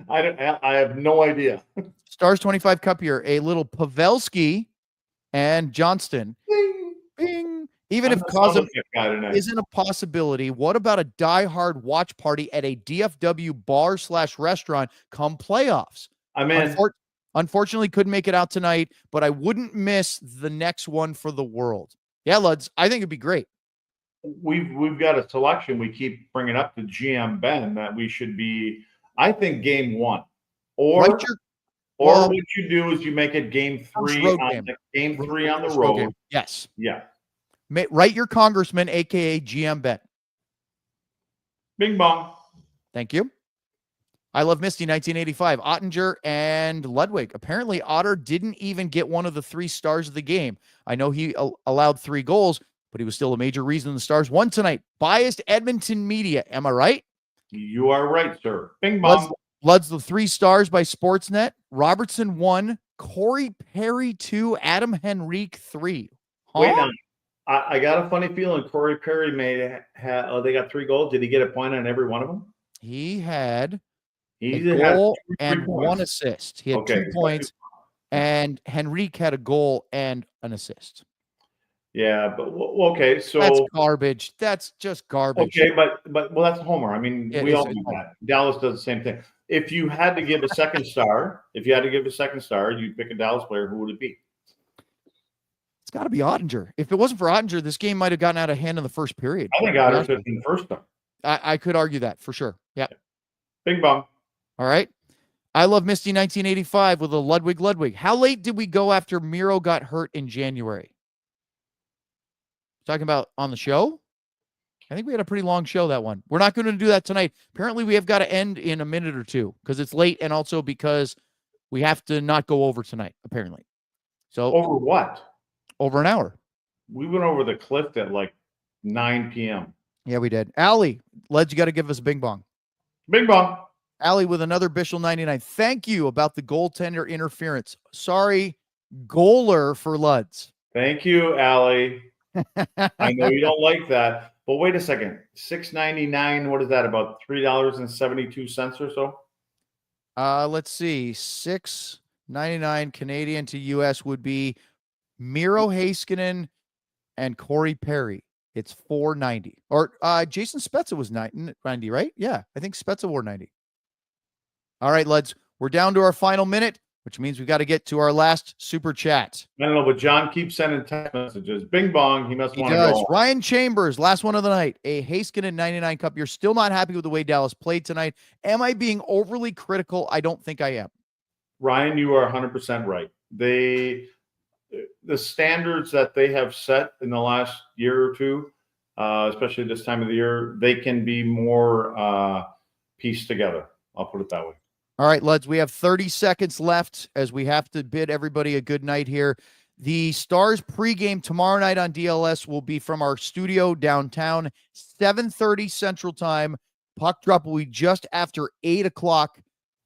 I have no idea. Stars 25 cup here. A little Pavelski and Johnston. Bing. Bing. Even if COSM isn't a possibility, what about a diehard watch party at a DFW bar/restaurant come playoffs? Unfortunately, couldn't make it out tonight, but I wouldn't miss the next one for the world. Yeah, Luds, I think it'd be great. We've got a selection. We keep bringing up to GM Ben that we should be. I think game 1, or what you do is you make it game 3 on the road. Game. Yes. Yeah. Write your congressman, aka GM Ben. Bing bong. Thank you. I Love Misty, 1985. Ottinger and Ludwig. Apparently, Otter didn't even get one of the 3 stars of the game. I know he allowed 3 goals, but he was still a major reason the Stars won tonight. Biased Edmonton media. Am I right? You are right, sir. Bing bong. Lud's the 3 stars by Sportsnet. Robertson 1. Corey Perry 2. Adam Henrique 3. Huh? Wait now. I got a funny feeling Corey Perry they got 3 goals. Did he get a point on every one of them? He had a had goal 2 and points. 1 assist. He had 2 points, and Henrique had a goal and an assist. Yeah, but okay, so that's garbage. That's just garbage. Okay, but that's a homer. I mean, we all do that. Dallas does the same thing. If you had to give a second star, you'd pick a Dallas player. Who would it be? It's got to be Ottinger. If it wasn't for Ottinger, this game might have gotten out of hand in the first period. I think Ottinger should have been first star. I could argue that for sure. Yeah. Bing bong. All right. I Love Misty, 1985 with a Ludwig. How late did we go after Miro got hurt in January? Talking about on the show? I think we had a pretty long show, that one. We're not going to do that tonight. Apparently, we have got to end in a minute or two because it's late and also because we have to not go over tonight, apparently. So over what? Over an hour. We went over the cliff at like 9 p.m. Yeah, we did. Allie, you got to give us a bing bong. Bing bong. Allie with another Bishel 99. Thank you about the goaltender interference. Sorry, goaler for Luds. Thank you, Allie. I know you don't like that, but wait a second. $6.99. What is that? About $3.72 or so? Let's see. $6.99 Canadian to US would be Miro Heiskanen and Corey Perry. It's $4.90. Or Jason Spezza was $90, right? Yeah, I think Spezza wore $90. All right, Luds, we're down to our final minute, which means we've got to get to our last super chat. I don't know, but John keeps sending text messages. Bing bong. He must want to go. Ryan Chambers, last one of the night. A Heiskanen 99 cup. You're still not happy with the way Dallas played tonight. Am I being overly critical? I don't think I am. Ryan, you are 100% right. The standards that they have set in the last year or two, especially this time of the year, they can be more pieced together. I'll put it that way. All right, Luds, we have 30 seconds left as we have to bid everybody a good night here. The Stars pregame tomorrow night on DLS will be from our studio downtown, 7:30 Central Time. Puck drop will be just after 8 o'clock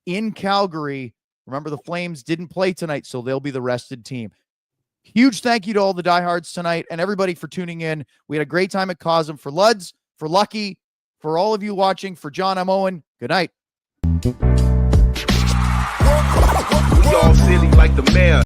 in Calgary. Remember, the Flames didn't play tonight, so they'll be the rested team. Huge thank you to all the diehards tonight and everybody for tuning in. We had a great time at COSM. For Luds, for Lucky, for all of you watching, for John, I'm Owen. Good night. We all silly like the mayor.